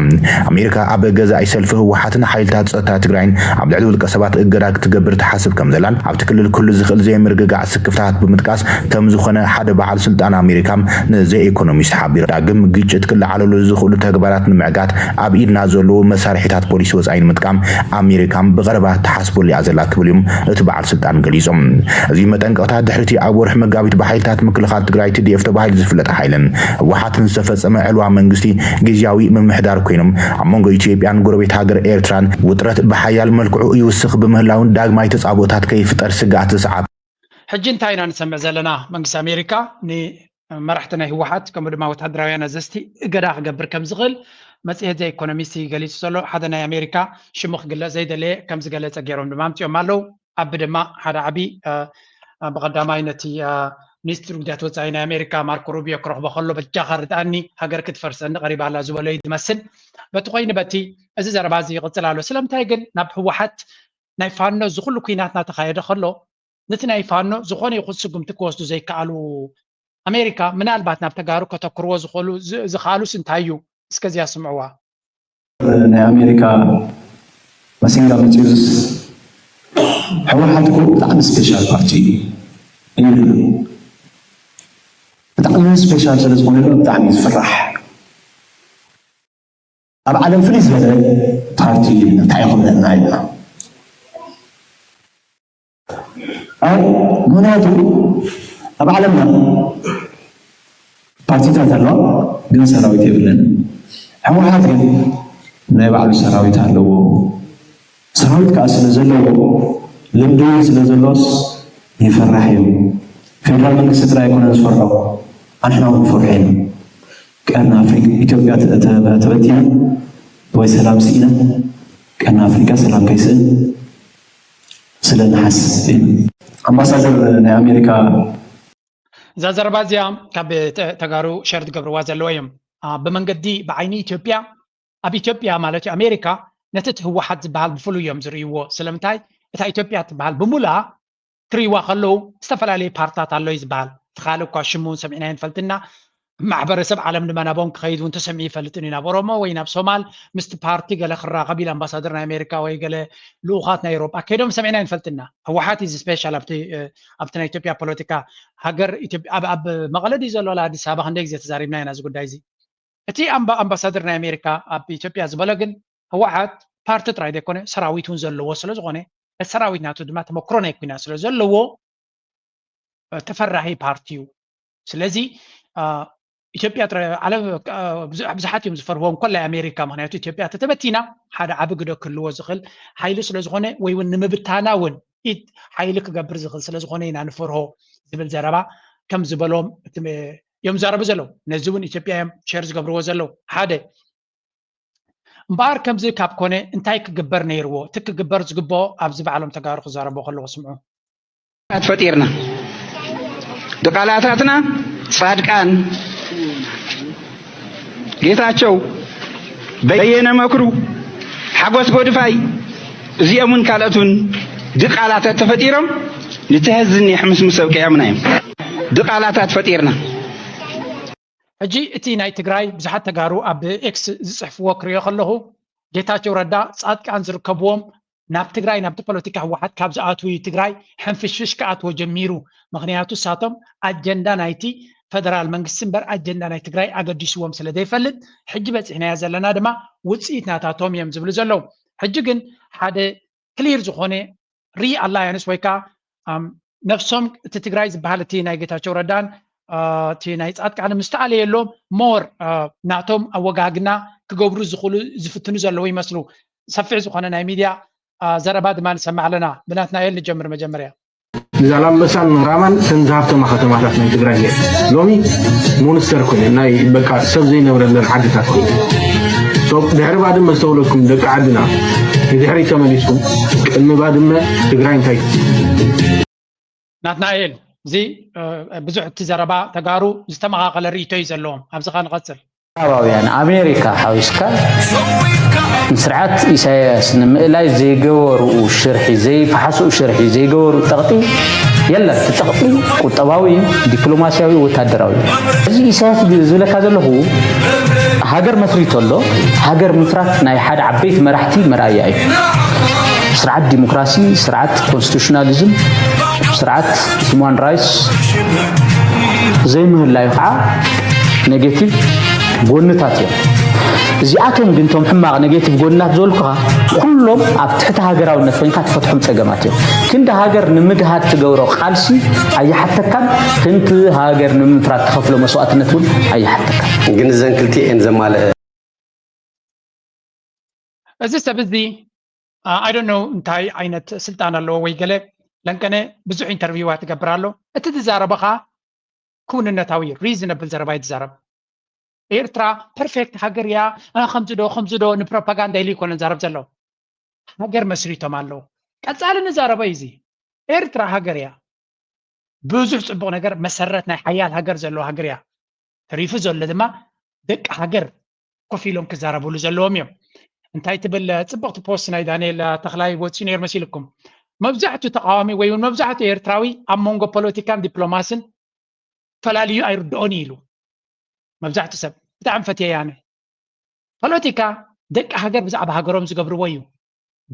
ኣሜሪካ ኣብ ገዛኢ ሰልፊ ህወሓትን ሓይልታት ፀጥታ ትግራይን ኣብ ልዕሊ ውልቀ ሰባት እገዳ ክትገብር ተሓስብ ከም ዘላን ኣብቲ ክልል ኩሉ ዝኽእል ዘይምርግጋዕ ስክፍታት ብምጥቃስ ከም ዝኾነ ሓደ በዓል ስልጣን ኣሜሪካ ንዘ ኢኮኖሚስት ሓቢሩ ዳግም ግጭት ክለዓለሉ ዝኽእሉ ተግባራት ንምዕጋት ኣብ ኢድና ዘለዎ መሳርሒታት ፖሊሲ ወፃኢ ንምጥቃም ኣሜሪካ ብቐረባ ተሓስበሉ እያ ዘላ ክብል እዮም እቲ በዓል ስልጣን ገሊፆም እዚ መጠንቀቕታት ድሕርቲ ኣብ ወርሒ መጋቢት ብሓይልታት ምክልኻል ትግራይ TDF ተባሂሉ ዝፍለጥ ሓይልን ህወሓትን ዝተፈፀመ ዕልዋ መንግስቲ ግዝያዊ ምምሕዳር ኮይኖም ኣብ መንጎ ኢትዮጵያን ጎረቤት ሃገር ኤርትራን ውጥረት ብሓያል መልክዑ ይውስኽ ብምህላውን ዳግማይ ተጻቦታት ከይፍጠር ስጋኣት ዝሰዓብ ሕጂ እንታይ ኢና ንሰምዕ ዘለና መንግስቲ ኣሜሪካ ንመራሕቲ ናይ ህወሓት ከምኡ ድማ ወታደራውያን ኣዘዝቲ እገዳ ክገብር ከም ዝኽእል መጽሔት ዘ ኢኮኖሚስት ገሊጹ ዘሎ ሓደ ናይ ኣሜሪካ ሽሙ ክግለጽ ዘይደለየ ከም ዝገለጸ ገይሮም ድማ ኣምፂኦም ኣለው ኣብ ድማ ሓደ ዓቢ ብቐዳማይ ነቲ ሚኒስትር ጉዳያት ወፃኢ ናይ ኣሜሪካ ማርኮ ሩቢዮ ክረኽቦ ከሎ በጃኻ ርዳእኒ ሃገር ክትፈርሰኒ ቀሪባላ ዝበሎ ዝመስል በቲ ኮይኑ በቲ እዚ ዘረባ እዚ ይቕፅል ኣሎ ስለምንታይ ግን ናብ ህወሓት ናይ ፋኖ ዝኩሉ ኩናት እናተኻየደ ከሎ ነቲ ናይ ፋኖ ዝኾነ ይኹን ስጉምቲ ክወስዱ ዘይከኣሉ ኣሜሪካ ምናልባት ናብ ተጋሩ ከተክርዎ ዝኽኣሉስ እንታይ እዩ እስከዚያ ስምዕዋ ናይ ኣሜሪካ መሲንጋ መፅዩስ ህወሓትኩ ብጣዕሚ ስፔሻል ፓርቲ እዩ ብጣዕሚ ስፔሻል ስለ ዝኾነ ብጣዕሚ ዝፍራሕ ኣብ ዓለም ፍልይ ዝበለ ፓርቲ እንታይ ይኽእለና ኢልና أو مناطق أبع لما بارتيات الله جن سراويت يبلن هو هذا ما يبعلو سراويت هلو سراويت كأسل زلوا لمدون سلزلوس يفرحهم فيدرال من كسر يكون يفرحوا احنا فرحين كأن أفريقيا إثيوبيا تبتينا وسلام سينا كأن أفريقيا سلام كيسن سلنا حس أمباسادر أمريكا زازربازيا كاب تجارو شرط قبر وازلويم بمنقدي بعيني إثيوبيا أبي إثيوبيا مالتي أمريكا نتت هو حد بحال بفلو يوم زريو سلامتاي إتا إثيوبيا تبحال بمولا كريوا خلو استفل عليه بارتات على يزبال تخالو كاشمون سمعناين فلتنا معبر سب عالم لما نبون كخيد وانت سمعي فلتني نابوروما ويناب صومال مست بارتي قال خرا قبيل امباسادرنا امريكا ويقال لغاتنا اوروبا كيدوم سمعناين فلتنا هو حاتي سبيشال ابتنا اثيوبيا بوليتيكا هاجر اب مغلدي زلو لا اديس ابا هندك زي تزاريبنا يناز غدايزي اتي امباسادرنا امريكا اب اثيوبيا زبلغن هو حات بارت تراي ديكونه سراويتون زلو وسلو زغونه السراويت ناتو دما تمكرونه يكونا سلو زلو تفرحي بارتيو سلازي إثيوبيا على بزحات يوم زفرهم كل أمريكا مهنيات إثيوبيا تتبتينا هذا عبقدو كل وزخل حيل سلزغونه ويون نمبتانا ون إد حيلك قبر زخل سلزغونه نانفره زبل زربا كم زبلهم يوم زرب زلو نزون إثيوبيا يوم شيرز قبر وزلو هذا مبار كم زي كاب كونه انتاي كقبر نيرو تك قبر زقبو أبزب عالم تقارق زربو خلو اسمعوا فطيرنا دقالاتنا صادقان ጌታቸው በየነ መክሩ ሓጎስ ጎድፋይ እዚኦምን ካልኦቱን ድቃላታት ተፈጢሮም ንተህዝኒ ሕምስ ምሰብቅያ ምናይም ድቃላታት ፈጢርና ሕጂ እቲ ናይ ትግራይ ብዙሓት ተጋሩ ኣብ ኤክስ ዝፅሕፍዎ ክሪኦ ከለኹ ጌታቸው ረዳ ጻድቃን ዝርከብዎም ናብ ትግራይ ናብቲ ፖለቲካ ህወሓት ካብ ዝኣትዉ ትግራይ ሕንፍሽሽ ከኣትዎ ጀሚሩ ምክንያቱ ሳቶም ኣጀንዳ ናይቲ فدرال منقسم سنبر أجندة ناي تجري أقديش وام سلدي يفلت حج بس هنا يزلنا دما وتصيت ناتاتهم يمزبل زلوا حججن هذا كلير زخونة ري الله يعني سويكا نفسهم تتجري بحالتي ناي جتا شوردان تي ناي ساعات كان مستعلي اللوم مور ناتهم أو جاجنا ክገብሩ ዝኽእሉ ዝፍትኑ ዘለዉ ይመስሉ ሰፊሕ ዝኾነ ናይ ሚድያ ዘረባ ድማ ንሰማዕ ኣለና ብናትናኤል ንጀምር መጀመርያ ዛላምበሳን ራማን ተንዛብተማ ከተማታት ናይ ትግራይ ሎሚ ሞንስተር ኮይኑ ናይ በቃ ሰብ ዘይነብረለን ዓድታት ኮይኑ ድሕሪ ባድመ ዝተወለድኩም ደቂ ዓድና ንድሕሪ ተመሊስኩም ቅድሚ ባድመ ትግራይ እንታይ ናትናኤል እዚ ብዙሕ እቲ ዘረባ ተጋሩ ዝተመኻኸለ ርእቶ እዩ ዘለዎም ኣብዚኻ ንቐፅል ኣባውያን ኣሜሪካ ሓዊስካ ንስርዓት ኢሳያስ ንምእላይ ዘይገበሩ ሽርሒ ዘይፈሓሱ ሽርሒ ዘይገበሩ ጠቕጢ የለን ተጠቕጢ ቁጠባዊ ዲፕሎማሲያዊ ወታደራዊ እዚ ኢሳያስ ዝብለካ ዘለኹ ሃገር መስሪቶ ኣሎ ሃገር ምፍራት ናይ ሓደ ዓበይቲ መራሕቲ መርኣያ እዩ ስርዓት ዲሞክራሲ ስርዓት ኮንስቲቱሽናሊዝም ስርዓት ሁማን ራይትስ ዘይምህላዩ ከዓ ኔጌቲቭ ጎንታት እዮም እዚኣቶም ግን ቶም ሕማቕ ኔጌቲቭ ጎንታት ዝበልኩኻ ኩሎም ኣብ ትሕቲ ሃገራውነት ኮይንካ ትፈትሖም ፀገማት እዮም ክንዲ ሃገር ንምድሃድ ትገብሮ ቃልሲ ኣይሓተካን ክንዲ ሃገር ንምፍራት ትኸፍሎ መስዋዕትነት እውን ኣይሓተካን ግን እዘን ክልቲአን ዘማልአ እዚ ሰብ እዚ I don't know እንታይ ዓይነት ስልጣን ኣለዎ ወይ ገለ ለንቀነ ብዙሕ ኢንተርቪዋት ትገብር ኣሎ እቲ ትዛረበኻ ኩንነታዊ ሪዝነብል ዘረባ ይትዛረብ ኤርትራ ፐርፌክት ሃገር እያ ከምዚ ዶ ንፕሮፓጋንዳ ኢሉ ይኮነ ንዛረብ ዘሎ ሃገር መስሪቶም ኣለዉ ቀፃሊ ንዛረበ እዚ ኤርትራ ሃገር እያ ብዙሕ ፅቡቕ ነገር መሰረት ናይ ሓያል ሃገር ዘለዎ ሃገር እያ ተሪፉ ዘሎ ድማ ደቂ ሃገር ኮፍ ኢሎም ክዛረብሉ ዘለዎም እዮም እንታይ ትብል ፅቡቕቲ ፖስት ናይ ዳንኤል ተኽላይ ወፂኡ ነይሩ መሲልኩም መብዛሕትኡ ተቃዋሚ ወይ እውን መብዛሕትኡ ኤርትራዊ ኣብ መንጎ ፖለቲካን ዲፕሎማስን ፈላልዩ ኣይርድኦን ኢሉ መብዛሕትኡ ሰብ ብጣዕሚ ፈትየ ያነ ፖለቲካ ደቂ ሃገር ብዛዕባ ሃገሮም ዝገብርዎ እዩ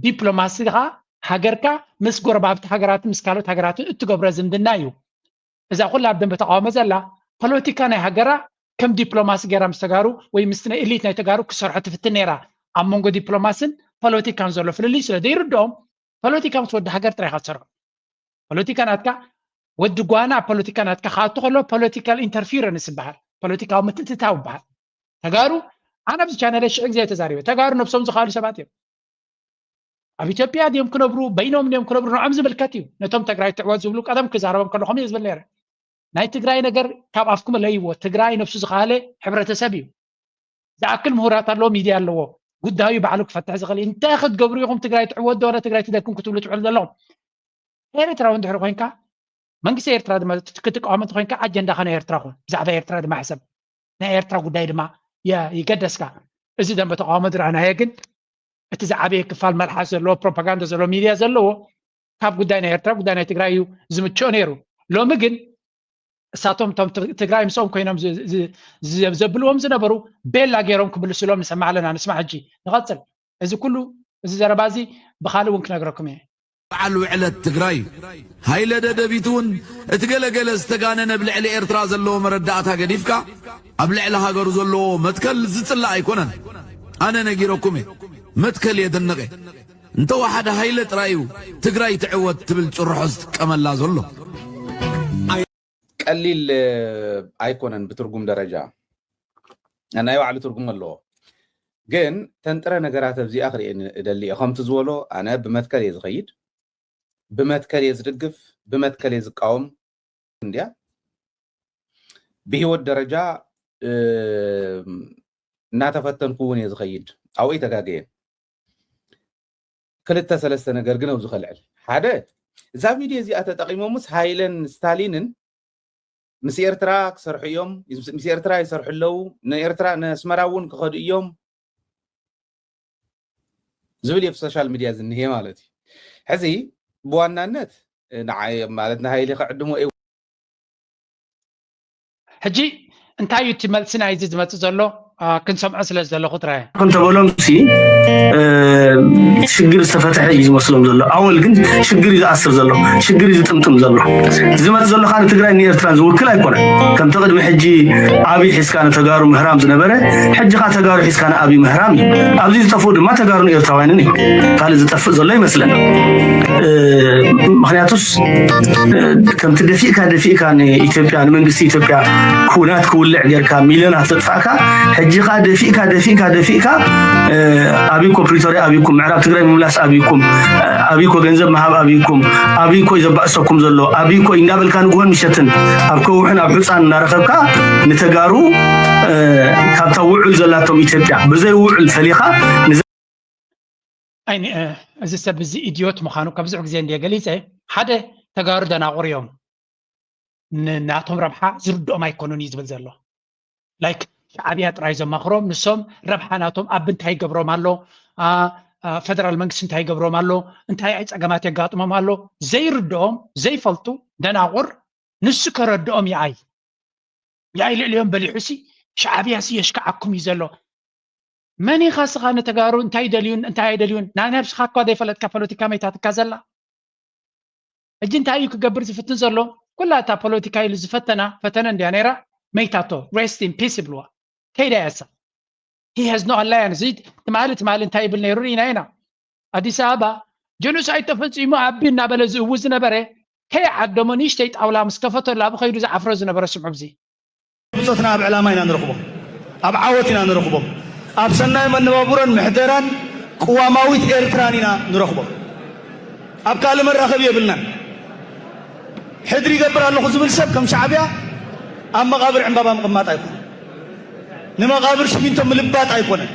ዲፕሎማሲ ኻ ሃገርካ ምስ ጎረባብቲ ሃገራት ምስ ካልኦት ሃገራት እትገብሮ ዝምድና እዩ እዛ ኩላ ኣብ ደንበ ተቃወመ ዘላ ፖለቲካ ናይ ሃገራ ከም ዲፕሎማሲ ገይራ ምስ ተጋሩ ወይ ምስ ናይ ኤሊት ናይ ተጋሩ ክሰርሖ ትፍትን ነይራ ኣብ መንጎ ዲፕሎማስን ፖለቲካን ዘሎ ፍልልይ ስለ ዘይርድኦም ፖለቲካ ምስ ወዲ ሃገር ጥራይካ ትሰርሖ ፖለቲካ ናትካ ወዲ ጓና ፖለቲካ ናትካ ካኣቱ ከሎ ፖለቲካል ኢንተርፊረንስ ይበሃል ፖለቲካዊ ምትእትታው ይበሃል ተጋሩ ኣነ ኣብዚ ቻነል ሽዑ ግዜ ተዛሪበ ተጋሩ ነብሶም ዝኻሉ ሰባት እዮም ኣብ ኢትዮጵያ ድዮም ክነብሩ በይኖም ድዮም ክነብሩ ንዖም ዝምልከት እዩ ነቶም ትግራይ ትዕወት ዝብሉ ቀደም ክዛረቦም ከለኹም እየ ዝብል ነይረ ናይ ትግራይ ነገር ካብ ኣፍኩም ለይዎ ትግራይ ነብሱ ዝኻለ ሕብረተሰብ እዩ ዝኣክል ምሁራት ኣለዎ ሚድያ ኣለዎ ጉዳዩ ባዕሉ ክፈትሕ ዝኽእል እንታይ ክትገብሩ ኢኹም ትግራይ ትዕወት ዶረ ትግራይ ትደክም ክትብሉ ትውዕሉ ዘለኹም ኤርትራዊ እንድሕሪ ኮይንካ መንግስቲ ኤርትራ ድማ ክትቃወም እንተኮይንካ ኣጀንዳኻ ናይ ኤርትራ ኹን ብዛዕባ ኤርትራ ድማ ሕሰብ ናይ ኤርትራ ጉዳይ ድማ ይገደስካ እዚ ደንበ ተቃውሞ ዝረኣናየ ግን እቲ ዝዓበየ ክፋል መልሓስ ዘለዎ ፕሮፓጋንዳ ዘለዎ ሚድያ ዘለዎ ካብ ጉዳይ ናይ ኤርትራ ጉዳይ ናይ ትግራይ እዩ ዝምችኦ ነይሩ ሎሚ ግን እሳቶም ቶም ትግራይ ምስኦም ኮይኖም ዘብልዎም ዝነበሩ ቤላ ገይሮም ክምልስሎም ንሰማዕ ኣለና ንስማዕ ሕጂ ንቐፅል እዚ ኩሉ እዚ ዘረባ እዚ ብካልእ እውን ክነግረኩም እየ በዓል ውዕለት ትግራይ ሃይለ ደደቢቱን እትገለገለ ዝተጋነነ ብልዕሊ ኤርትራ ዘለዎ መረዳእታ ገዲፍካ ኣብ ልዕሊ ሃገሩ ዘለዎ መትከል ዝፅላእ ኣይኮነን ኣነ ነጊረኩም እየ መትከል የደነቀ እንተወሓደ ሃይለ ጥራዩ ትግራይ ትዕወት ትብል ጭርሖ ዝጥቀመላ ዘሎ ቀሊል ኣይኮነን ብትርጉም ደረጃ ናይ ባዕሉ ትርጉም ኣለዎ ግን ተንጥረ ነገራት ኣብዚኣ ክሪአን እደሊ እየ ከምቲ ዝበሎ ኣነ ብመትከል እየ ዝኸይድ ብመትከል እየ ዝድግፍ ብመትከል እየ ዝቃወም እንድያ ብሂወት ደረጃ እናተፈተንኩ እውን እየ ዝኸይድ ኣብኡ ተጋገየ ክልተ ሰለስተ ነገር ግን ኣብዙ ከልዕል ሓደ እዛ ቪድዮ እዚኣ ተጠቂሞምስ ሃይለን ስታሊንን ምስ ኤርትራ ክሰርሑ እዮም ምስ ኤርትራ ይሰርሑ ኣለው ንኤርትራ ንኣስመራ እውን ክኸዱ እዮም ዝብል እየ ብሶሻል ሚድያ ዝኒሄ ማለት እዩ ሕዚ ብዋናነት ማለት ንሃይሊ ክዕድሞ ሕጂ እንታይ እዩ እቲ መልሲ ናይዚ ዝመፅእ ዘሎ ክንሰምዖ ስለ ዘለኹ ጥራየ ክንተበሎም ሲ ሽግር ዝተፈትሐ እዩ ዝመስሎም ዘሎ ኣወል ግን ሽግር እዩ ዝኣስር ዘሎ ሽግር እዩ ዝጥምጥም ዘሎ ዝመፅእ ዘሎ ከዓ ንትግራይ ንኤርትራ ዝውክል ኣይኮነን ከምቲ ቅድሚ ሕጂ ኣብይ ሒዝካ ንተጋሩ ምህራም ዝነበረ ሕጂ ከዓ ተጋሩ ሒዝካ ንኣብይ ምህራም እዩ ኣብዚ ዝጠፍኡ ድማ ተጋሩ ንኤርትራውያንን እዩ ካልእ ዝጠፍእ ዘሎ ይመስለና ምክንያቱስ ከምቲ ደፊእካ ንኢትዮጵያ ንመንግስቲ ኢትዮጵያ ኩናት ክውልዕ ጌርካ ሚልዮናት ተጥፋእካ ሕጂኻ ደፊእካ አብይኮ ፕሪቶሪያ አብይኩም ምዕራብ ትግራይ ምምላስ አብይኮ ገንዘብ መሃብ አብይኮ ይዘባእሰኩም ዘሎ አብይኮ እንዳበልካ ንግሆን ምሸትን ኣብ ከውሕን ኣብ ሕፃን እናረኸብካ ንተጋሩ ካብታ ውዕል ዘላቶም ኢትዮጵያ ብዘይ ውዕል ፈሊኻ ኣይኒ እዚ ሰብ እዚ ኢዲዮት ምዃኑ ካብ ብዙሕ ግዜ እንደ ገሊፀ ሓደ ተጋሩ ደናቑር እዮም ናቶም ረብሓ ዝርድኦም ኣይኮኑን እዩ ዝብል ዘሎ ላይክ ሻዕብያ ጥራይ ዘማኽሮም ንሶም ረብሓ ናቶም ኣብ እንታይ ይገብሮም ኣሎ ፌደራል መንግስቲ እንታይ ይገብሮም ኣሎ እንታይ ፀገማት የጋጥሞም ኣሎ ዘይርድኦም ዘይፈልጡ ደናቑር ንሱ ከረድኦም ይኣይ ልዕልዮም በሊሑሲ ሻዕብያሲ የሽከዓኩም እዩ ዘሎ መን ኢኻ ስኻ ንተጋሩ እንታይ ይደልዩን እንታይ ኣይደልዩን ናይ ነብስኻ እኳ ዘይፈለጥካ ፖለቲካ መይታትካ ዘላ እጂ እንታይ እዩ ክገብር ዝፍትን ዘሎ ኩላ እታ ፖለቲካ ኢሉ ዝፈተና ፈተነ እንድያ ነይራ መይታቶ ሬስት ኢን ፒስ ይብልዋ ከይዳ ያሳ he has no alliance ትማሊ እንታይ ይብል ነይሩ ኢና ኣዲስ ኣበባ ጀኖሳይድ ተፈፂሙ ኣቢ እናበለ ዝእውዝ ዝነበረ ከይዓደሞ ንእሽተይ ጣውላ ምስ ከፈተሉ ኣብ ከይዱ ዝዓፍሮ ዝነበረ ስምዑ ብዚ ብፆትና ኣብ ዕላማ ኢና ንረኽቦም ኣብ ዓወት ኢና ንረኽቦም ኣብ ሰናይ መነባብሮን ምሕደራን ቅዋማዊት ኤርትራን ኢና ንረኽቦም ኣብ ካልእ መራኸቢ የብልናን ሕድሪ ይገብር ኣለኹ ዝብል ሰብ ከም ሻዕብያ ኣብ መቃብር ዕምባባ ምቕማጥ ኣይኮነን ንመቃብር ሽሚንቶ ምልባጥ ኣይኮነን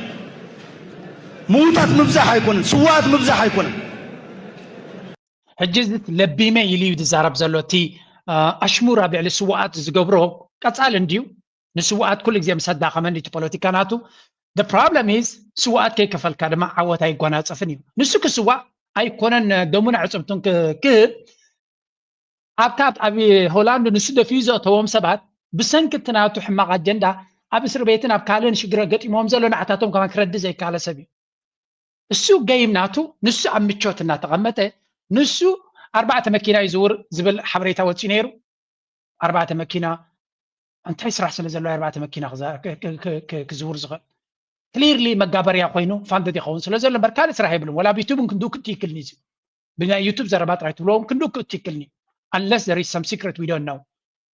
ምዉታት ምብዛሕ ኣይኮነን ስዋኣት ምብዛሕ ኣይኮነን ሕጂ ለቢመ ኢሉ እዩ ዝዛረብ ዘሎ እቲ ኣሽሙር ኣብ ልዕሊ ስዋኣት ዝገብሮ ቀፃል እንድዩ ንስዋኣት ኩሉ ግዜ ምስ ኣዳኸመን እቲ ፖለቲካ ናቱ the problem is ስዋኣት ከይከፈልካ ድማ ዓወት ኣይጓናፀፍን እዩ ንሱ ክስዋእ ኣይኮነን ደሙን ዕፅብቱን ክህብ ኣብ ሆላንድ ንሱ ደፊዩ ዘእተዎም ሰባት ብሰንኪ ናቱ ሕማቕ ኣጀንዳ ኣብ እስር ቤትን ኣብ ካልእን ሽግረ ገጢሞም ዘሎ ንዓታቶም ከማ ክረዲ ዘይከኣለ ሰብ እዩ እሱ ገይም ናቱ ንሱ ኣብ ምቾት እናተቐመጠ ንሱ 4 መኪና ይዝውር ዝብል ሓበሬታ ወፂኡ ነይሩ 4 መኪና እንታይ ስራሕ ስለ ዘሎ 4 መኪና ክዝውር ዝኽእል ክሊርሊ መጋበርያ ኮይኑ ፋንደድ ይኸውን ስለ ዘሎ እምበር ካልእ ስራሕ የብሉን ወላ ብዩቱብን ክንዱ ክትይክልኒ እዩ ብናይ ዩቱብ ዘረባ ጥራይ ትብለዎም ክንዱ ክትይክልኒ unless there is some secret we don't know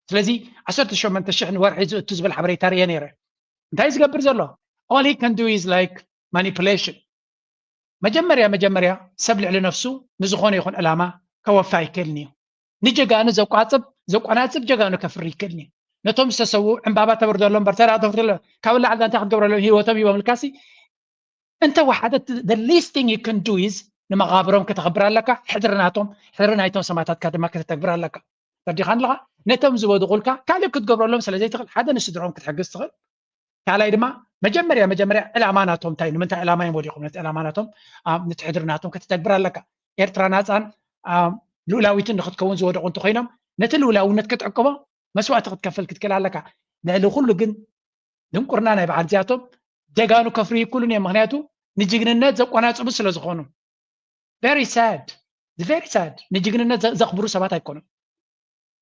ስለዚ 18,000 ንወርሒ ዝእቱ ዝብል ሓበሬታ ርየ ነይረ እንታይ ዝገብር ዘሎ all he can do is like manipulation መጀመርያ ሰብ ልዕሊ ነፍሱ ንዝኾነ ይኹን ዕላማ ከወፋ ይክእልኒ እዩ ንጀጋኑ ዘቋናፅብ ጀጋኑ ከፍሪ ይክእልኒ እዩ ነቶም ዝተሰዉ ዕምባባ ተብርደሎም በርተራ ተፍርደሎ ካብ ላዕሊ እንታይ ክትገብረሎም ሂወቶም ይበምልካሲ እንተ ወሓደት the least thing you can do is ንመቃብሮም ከተኽብር ኣለካ ሕድሪ ናይቶም ሰማዕታትካ ድማ ከተተግብር ኣለካ ተርዲኻ ኣለኻ ነቶም ዝበድቑልካ ካልእ ክትገብረሎም ስለዘይትኽእል ሓደ ንስድሮም ክትሕግዝ ትኽእል ካልኣይ ድማ መጀመርያ ዕላማ ናቶም እንታይ ንምንታይ ዕላማ እዮም ወዲቖም ነቲ ዕላማ ናቶም ነቲ ሕድሪ ናቶም ከተተግብር ኣለካ ኤርትራ ናፃን ልኡላዊትን ንክትከውን ዝወደቑ እንተኮይኖም ነቲ ልኡላውነት ክትዕቅቦ መስዋእቲ ክትከፍል ክትክእል ኣለካ ልዕሊ ኩሉ ግን ድንቁርና ናይ በዓል እዚኣቶም ጀጋኑ ከፍሪ ይኩሉን እዮም ምክንያቱ ንጅግንነት ዘቆናፅቡ ስለ ዝኾኑ very sad ንጅግንነት ዘኽብሩ ሰባት ኣይኮኑም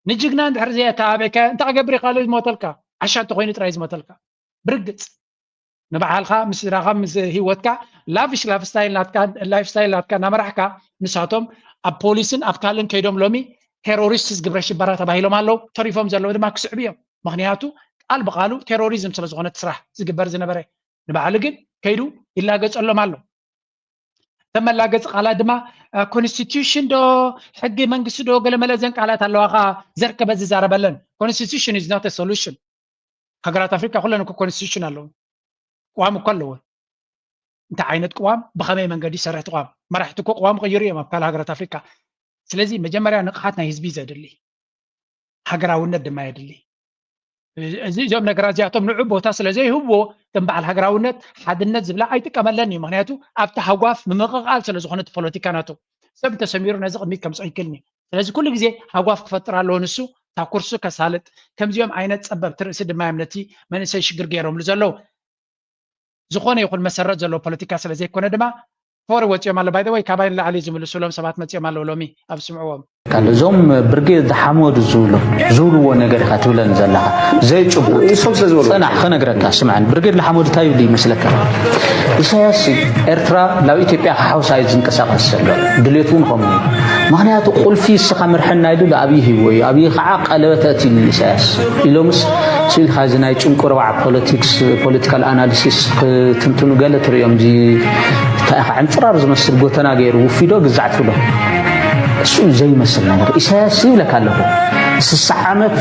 ንጅግና እንድሕር ዘያ ተኣብዕካ እንታይ ገብር ኢኻ ኢሉ ዝሞተልካ ዓሻ እንተኮይኑ ጥራይ ዝሞተልካ ብርግፅ ንበዓልካ ምስ ስድራኻ ምስ ሂወትካ ላይፍ ስታይል ናትካ እናመራሕካ ንሳቶም ኣብ ፖሊስን ኣብ ካልእን ከይዶም ሎሚ ቴሮሪስት ዝግብረ ሽበራ ተባሂሎም ኣለው ተሪፎም ዘለዎ ድማ ክስዕቡ እዮም ምክንያቱ ቃል ብቃሉ ቴሮሪዝም ስለ ዝኾነ ስራሕ ዝግበር ዝነበረ ንበዓሉ ግን ከይዱ ይላገፀሎም ኣሎ ተመላገፅ ቃላት ድማ ኮንስቲቱሽን ዶ ሕጊ መንግስቲ ዶ ገለመለ ዘን ቃላት ኣለዋኻ ዘርከበ ዝዛረበለን ኮንስቲቱሽን is not a solution ሃገራት ኣፍሪካ ኩለን እኮ ኮንስቲቱሽን ኣለዎ ቅዋም እኮ ኣለዎ እንታይ ዓይነት ቅዋም ብኸመይ መንገዲ ይሰርሕ ቅዋም መራሕቲ እኮ ቅዋም ቀይሩ እዮም ኣብ ካልእ ሃገራት ኣፍሪካ ስለዚ መጀመርያ ንቕሓት ናይ ህዝቢ ዘድሊ ሃገራውነት ድማ የድሊ እዚኦም ነገራት እዚኣቶም ንዑ ቦታ ስለዘይህብዎ እቶም በዓል ሃገራውነት ሓድነት ዝብላ ኣይጥቀመለን እዩ ምክንያቱ ኣብቲ ሃጓፍ ምምቕቓል ስለ ዝኾነ እቲ ፖለቲካ ናቱ ሰብ ተሰሚሩ ነዚ ቅድሚት ከምፅኦ ይክእልኒ ስለዚ ኩሉ ግዜ ሃጓፍ ክፈጥር ኣለዎ ንሱ እታ ኩርሱ ከሳልጥ ከምዚኦም ዓይነት ፀበብቲ ርእሲ ድማ ነቲ መንእሰይ ሽግር ገይሮምሉ ዘለው ዝኾነ ይኹን መሰረት ዘለዎ ፖለቲካ ስለዘይኮነ ድማ ፎር ወፂኦም ኣሎ ባይደ ወይ ካባይ ላዕሊ ዝምልሱሎም ሰባት መፂኦም ኣለዉ ሎሚ ኣብ ስምዕዎም እዞም ብርጌድ ዝሓመዱ ዝብልዎ ነገር ኢኻ ትብለኒ ዘለኻ ዘይጭቡጥ ፅናዕ ክነግረካ ስምዐኒ ብርጌድ ዝሓመዱ እንታይ ይብሉ ይመስለካ ኢሳያስ ኤርትራ ናብ ኢትዮጵያ ክሓውሳ እዩ ዝንቀሳቐስ ዘሎ ድሌቱ እውን ከምኡ معناته قل في السخمر حنا يدل أبيه هو أبيه خعاق قلبت الإساس إلومس سيل خازنا يتشنكر وع political analysis تنتنو قالت اليوم دي عن فرار زمسر قوتنا غير وفيدو قزعت له سو زي مثلا إساس يقولك له سسعمت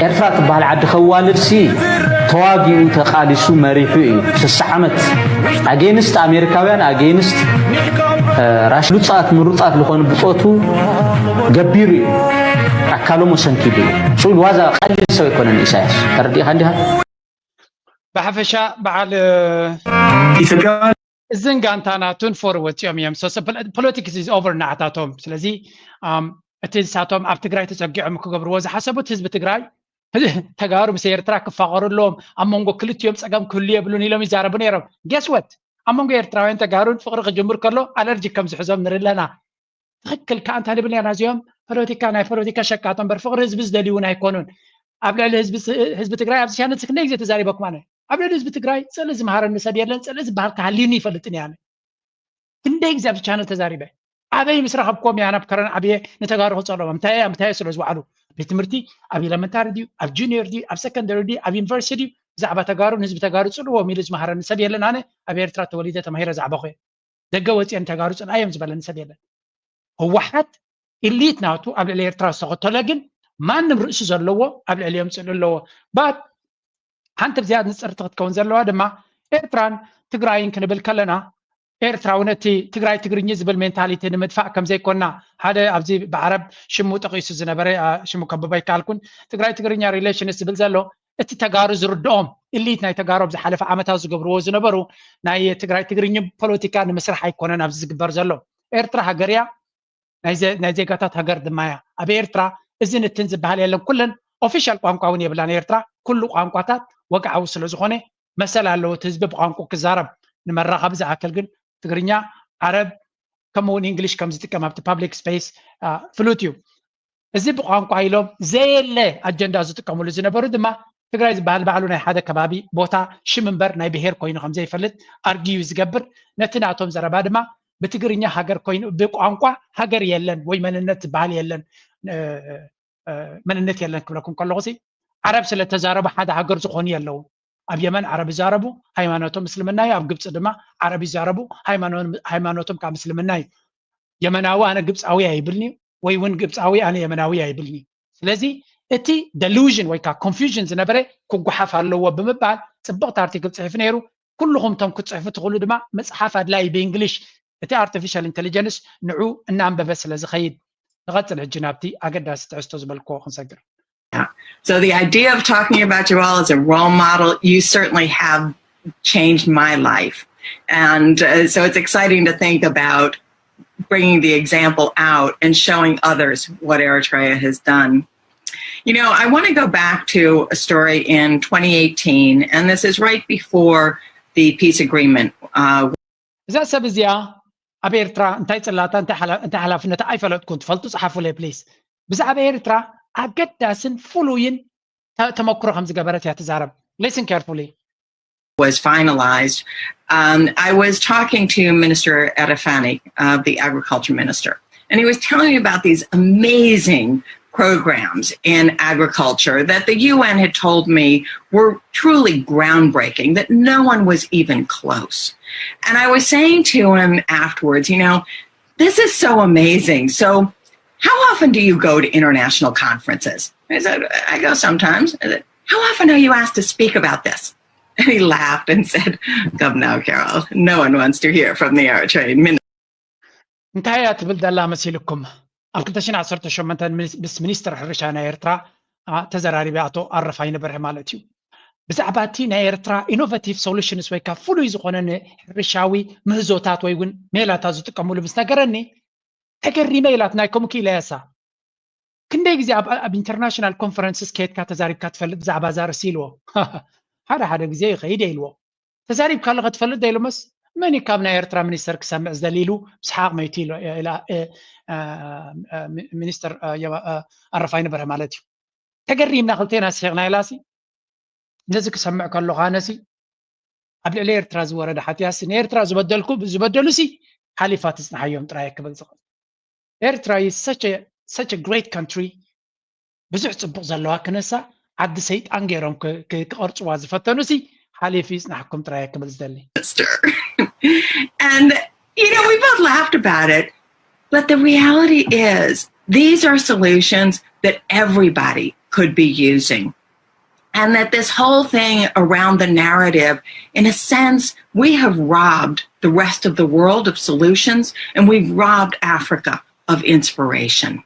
إرفات بالعد خوالد سي تواجي تقاليسو مريحي سسعمت أجينست أمريكاويان أجينست راش لطات من لطات لخون بصوتو جبيري أكلوا مسنكبي شو الوضع قليل سوي كون الإساس تردي عندها بحفشة بعد الزنقانتاناتون فوروت يوم سو politics is over نعتاتهم سلازي اتنساتهم اب تግራይ ተጸጊዖም ክገብርዎ ዝሓሰቡት ህዝቢ ትግራይ ተጋሩ ምስ ኤርትራ ክፋቀሩሎም ኣመንጎ ክልቲኦም ጸጋም ክህሉ የብሉን ኢሎም ይዛረቡ ነይሮም guess what ኣመንጎ ኤርትራውያን ተጋሩን ፍቅሪ ክጅምር ከሎ ኣለርጂ ከም ዝሕዞም ንርለና ትክክል ከአንተ ንብል ያና ዚኦም ፖለቲካ ናይ ፖለቲካ ሸቃጦም በር ፍቅሪ ህዝቢ ዝደልዩን ኣይኮኑን ኣብ ልዕሊ ህዝቢ ትግራይ ኣብ ዝሻነት ክንደይ ግዜ ተዛሪበኩም ኣነ ኣብ ልዕሊ ህዝቢ ትግራይ ፀለ ዝምሃረኒ ሰብ የለን ፀለ ዝበሃል ካህሊኒ ይፈልጥን ያነ ክንደይ ግዜ ኣብ ዝሻነት ተዛሪበ أبي مسرح بكم يعني بكرنا أبي نتجارب صاروا متى سلوز وعلو بتمرتي أبي لما تاردي أب جونيور دي أب سكندري دي أب يونيفرسيتي زعبة تجارب نسبة تجارب صاروا وميلز مهارة نسبيا لنا أنا أبي إرترا توليدة تمهيرة زعبة خوي دقوت أن تجارب أنا أيام زبالة نسبيا لنا هو واحد اللي تناوتو قبل اللي إرترا سقط لكن ما نمرس زلوا قبل اليوم زلوا بعد هانت بزيادة نسرت كون زلوا هذا ما إرتران تجراين كنا بالكلنا ኤርትራውነቲ ትግራይ ትግርኛ ዝብል ሜንታሊቲ ንምድፋዕ ከም ዘይኮና ሓደ ኣብዚ ብዓረብ ሽሙ ጠቂሱ ዝነበረ ሽሙ ከበባይ ካልኩን ትግራይ ትግርኛ ሪሌሽንስ ዝብል ዘሎ እቲ ተጋሩ ዝርድኦም ኢሊት ናይ ተጋሩ ብዝሓለፈ ዓመታት ዝገብርዎ ዝነበሩ ናይ ትግራይ ትግርኛ ፖለቲካ ንምስራሕ ኣይኮነን ኣብዚ ዝግበር ዘሎ ኤርትራ ሃገርያ ናይ ዜጋታት ሃገር ድማያ ኣብ ኤርትራ እዚ ንትን ዝበሃል የለን ኩለን ኦፊሻል ቋንቋ እውን የብላን ኤርትራ ኩሉ ቋንቋታት ወግዓዊ ስለ ዝኾነ መሰል ኣለዎ ህዝቢ ብቋንቋ ክዛረብ ንመራኸቢ ዝኣክል ግን ትግርኛ ዓረብ ከምውን እንግሊሽ ከም ዝጥቀም ኣብቲ ፐብሊክ ስፔስ ፍሉት እዩ እዚ ብቋንቋ ኢሎም ዘየለ ኣጀንዳ ዝጥቀምሉ ዝነበሩ ድማ ትግራይ ዝበሃል ባዕሉ ናይ ሓደ ከባቢ ቦታ ሽም እምበር ናይ ብሄር ኮይኑ ከም ዘይፈልጥ ኣርጊዩ ዝገብር ነቲ ናቶም ዘረባ ድማ ብትግርኛ ሃገር ኮይኑ ብቋንቋ ሃገር የለን ወይ መንነት ዝበሃል የለን መንነት የለን ክብለኩም ከለኹ ዓረብ ስለ ተዛረቡ ሓደ ሃገር ዝኾኑ የለው ኣብ የመን ዓረብ ይዛረቡ ሃይማኖቶም እስልምና እዩ ኣብ ግብጽ ድማ ዓረብ ይዛረቡ ሃይማኖቶም ካብ እስልምና እዩ የመናዊ ኣነ ግብጻዊ ኣይብልኒ ወይ ውን ግብጻዊ ኣነ የመናዊ ኣይብልኒ ስለዚ እቲ delusion ወይ ካ confusion ዝነበረ ክጓሓፍ ኣለዎ ብምባል ጽብቕቲ ኣርቲክል ጽሒፍ ነይሩ ኩልኹም ቶም ክትጽሕፉ ትኽእሉ ድማ መጽሓፍ ኣድላይ ብእንግሊሽ እቲ artificial intelligence ንዑ እናንበበ ስለ ዝኸይድ ንቐጽል ሕጂ ናብቲ ኣገዳሲ ትሕዝቶ ዝበልክዎ ክንሰግር So the idea of talking about you all as a role model, you certainly have changed my life. And so it's exciting to think about bringing the example out and showing others what Eritrea has done. You know, I want to go back to a story in 2018, and this is right before the peace agreement. إذا سبزيا أبيرترا أنتي تلاتا أنت حلفنا تأيفلت كنت فلتو صحفوا لي بليز بس أبيرترا أقداسن فلوين تمكرو خمس جبرات يتزارب. Listen carefully. Was finalized. I was talking to Minister Erefani, the agriculture minister, and he was telling me about these amazing programs in agriculture that the UN had told me were truly groundbreaking, that no one was even close. And I was saying to him afterwards, you know, this is so amazing. So how often do you go to international conferences? I said, I go sometimes. I said, how often are you asked to speak about this? And he laughed and said, come now, Carol. No one wants to hear from the Eritrean minister. انتهيت بالدلا مسيلكم. الكتشين عصرت شو بس منستر حرشانا إيرترا تزراري بيعطو الرفاين بره مالتيو. بس عباتينا إيرترا innovative solutions ويكا فلو يزقونن حرشاوي مهزوتات ويقول ميلا تازو تكملو بس نقرني تقري ميلات نايكم كي لاسا كندي جزي اب international conferences كيت كاتزاريب كاتفلد زعبا زار سيلو هذا جزي غيد يلو تزاريب كالغه تفلد ديلو مس ماني كابنا إيرترا منستر كسمع زليلو اسحاق ميتيلو الى منستر الرفاين بره مالتي تقري من خلتين اسيغنا يلاسي نزك سمع كالو غانسي قبل عليه إيرترا زورد حتى ياسين إيرترا زبدلكم زبدلوسي حليفات صنحيهم ترايك بالزق ኤርትራ is such a great country ብዙሕ ጽቡቕ ዘለዋ ክነሳ ዓዲ ሰይጣን ገይሮም ክቐርጽዋ ዝፈተኑሲ ሓሊፊ ጽናሕኩም ጥራይ ክብል ዝደሊ And you know, we both laughed about it, but the reality is these are solutions that everybody could be using. And that this whole thing around the narrative, in a sense, we have robbed the rest of the world of solutions, and we've robbed Africa of inspiration.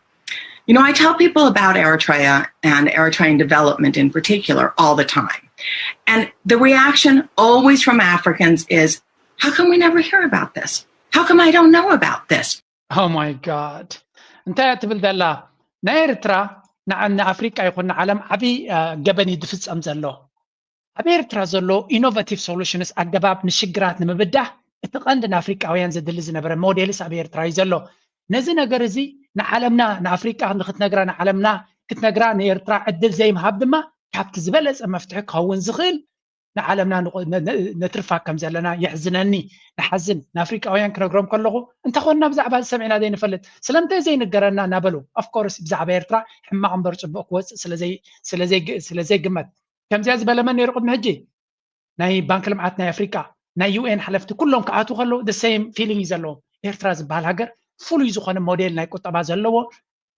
You know, I tell people about Eritrea and Eritrean development in particular all the time. And the reaction always from Africans is, how come we never hear about this? How come I don't know about this? Oh my God. انتهى تبدأ نيرترا نعن أفريقيا يكون عالم أبي جبني دفس أمزلو أبي إرترا زلو innovative solutions أجباب نشجرات نمبدأ اتقندنا أفريقيا وين زد اللي زنبر موديلس أبي إرترا يزلو نزنا جرزي نعلمنا نأفريقيا نخت نجرا نعلمنا كت نجرا نيرترا عدل زي مهبدما كابت زبلز أما فتحك هون زغيل نعلمنا نترفع كم زلنا يحزنني نحزن نافريقيا وين كنجرام كله أنت خلنا بزعبال سمعنا دين فلت سلامته زي نجرنا نبلو of course بزعب إرترا حما عم برج بقوس سلزي جمت كم زي زبالة يرقد مهجي ناي بنك لمعتنا أفريقيا ناي UN حلفت كلهم كعاتو خلوا the same feeling يزلوا إرترا زبال هجر فلو يزخون موديل ناي كتب زلوا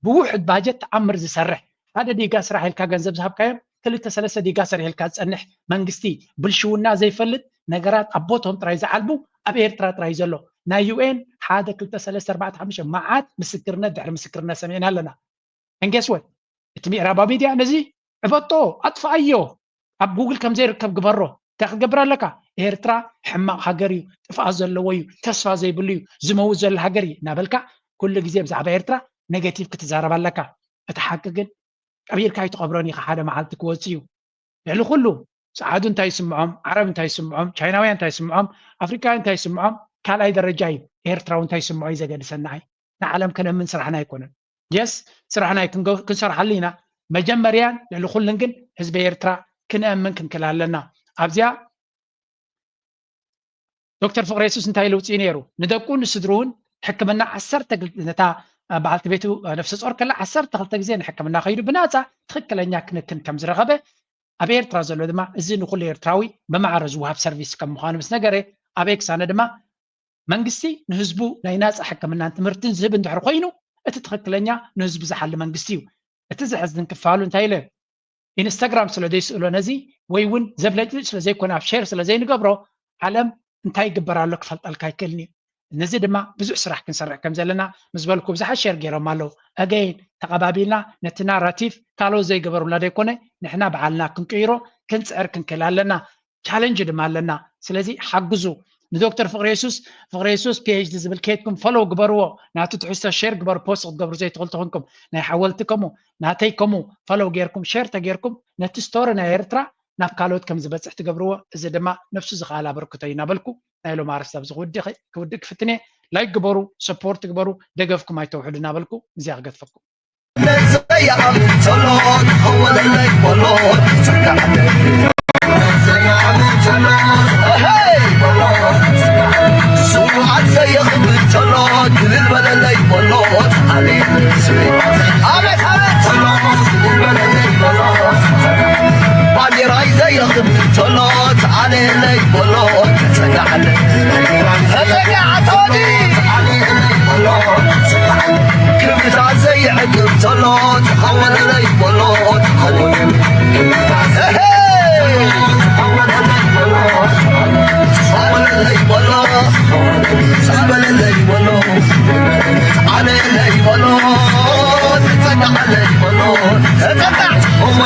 بوحد باجت عمر زسرح هذا دي قاس راح الكاجن زبزهب كايم كلتا سلسة دي قاس راح الكاز أنح منجستي بالشونا زي فلت نجارات أبوتهم ترايز علبو أبي إرترا ترايز له ناي UN هذا كلتا سلسة 4-5 معات مسكرنا دعر مسكرنا سمعنا لنا and guess what تمي رابا ميديا نزي عبطو أطفأ أيو أب جوجل كم زي ركب جبره تاخد جبر لك إرترا حما هجري تفازل لويو تصفى زي بليو زموز الهجري نابلكا كل جزء بزعب إرترا نيجاتيف كتزارب لك أتحقق أمريكا يتقبروني خحادة معالتك كوتسيو يعني كله سعادون تاي سمعهم عرب تاي سمعهم تشايناويان تاي سمعهم أفريقيان تاي سمعهم كال أيضا رجاي إرترا تاي سمعوا إذا قد سنعي نعلم كنا من سرحنا يكون يس سرحنا كن سرح لينا مجمريان يعني كل نجن حزب إرترا كنا من كن كلال لنا أبزيا دكتور فقريسوس انتهي لو تينيرو ندقون نسدرون حكمنا عسرت نتا بعلت بيتو نفس الصور كلا عسرت قلت زين حكمنا خير بناتا تخكلنيا كن كم زرغبه ابي إرترا زلو دما ازين كل إرتراوي بمعرز وهاب سيرفيس كم مخان بس نغري ابيك سنه دما منغستي نحزبو ناي ناس حكمنا تمرتن زب اندحر خوينو اتتخكلنيا نحزب زحل منغستيو اتزحزن كفالو انتايله انستغرام سلوديس لو نزي ويون زبلج سلازي كون اب شير سلازي نغبرو عالم انتاي يغبرالو كفلطلكا يكلني نزي دما بزح سراح كنسرح كم زلنا مزبلكم بزح شير غيرو مالو اجين تقبابيلنا نتناراتيف كالو زي غبرو لا ديكونه نحنا بعلنا كنقيرو كنصعر كنكلالنا تشالنج دمالنا سلازي حجزو دكتور فقريسوس PhD زبل كيتكم فولو غبروا ناتو تحسا شير غبر بوست غبر زي تقولتكم نا حولتكم ناتيكم فولو غيركم شير تغيركم نتستور نا إرترا ناب كالوت كم زبصح تغبروا اذا دما نفسو زخالا بركتينا بلكو نايلو مارساب زغودي كودك فتني لايك غبروا سبورت غبروا دغفكم اي توحدنا بلكو زي غدفكم على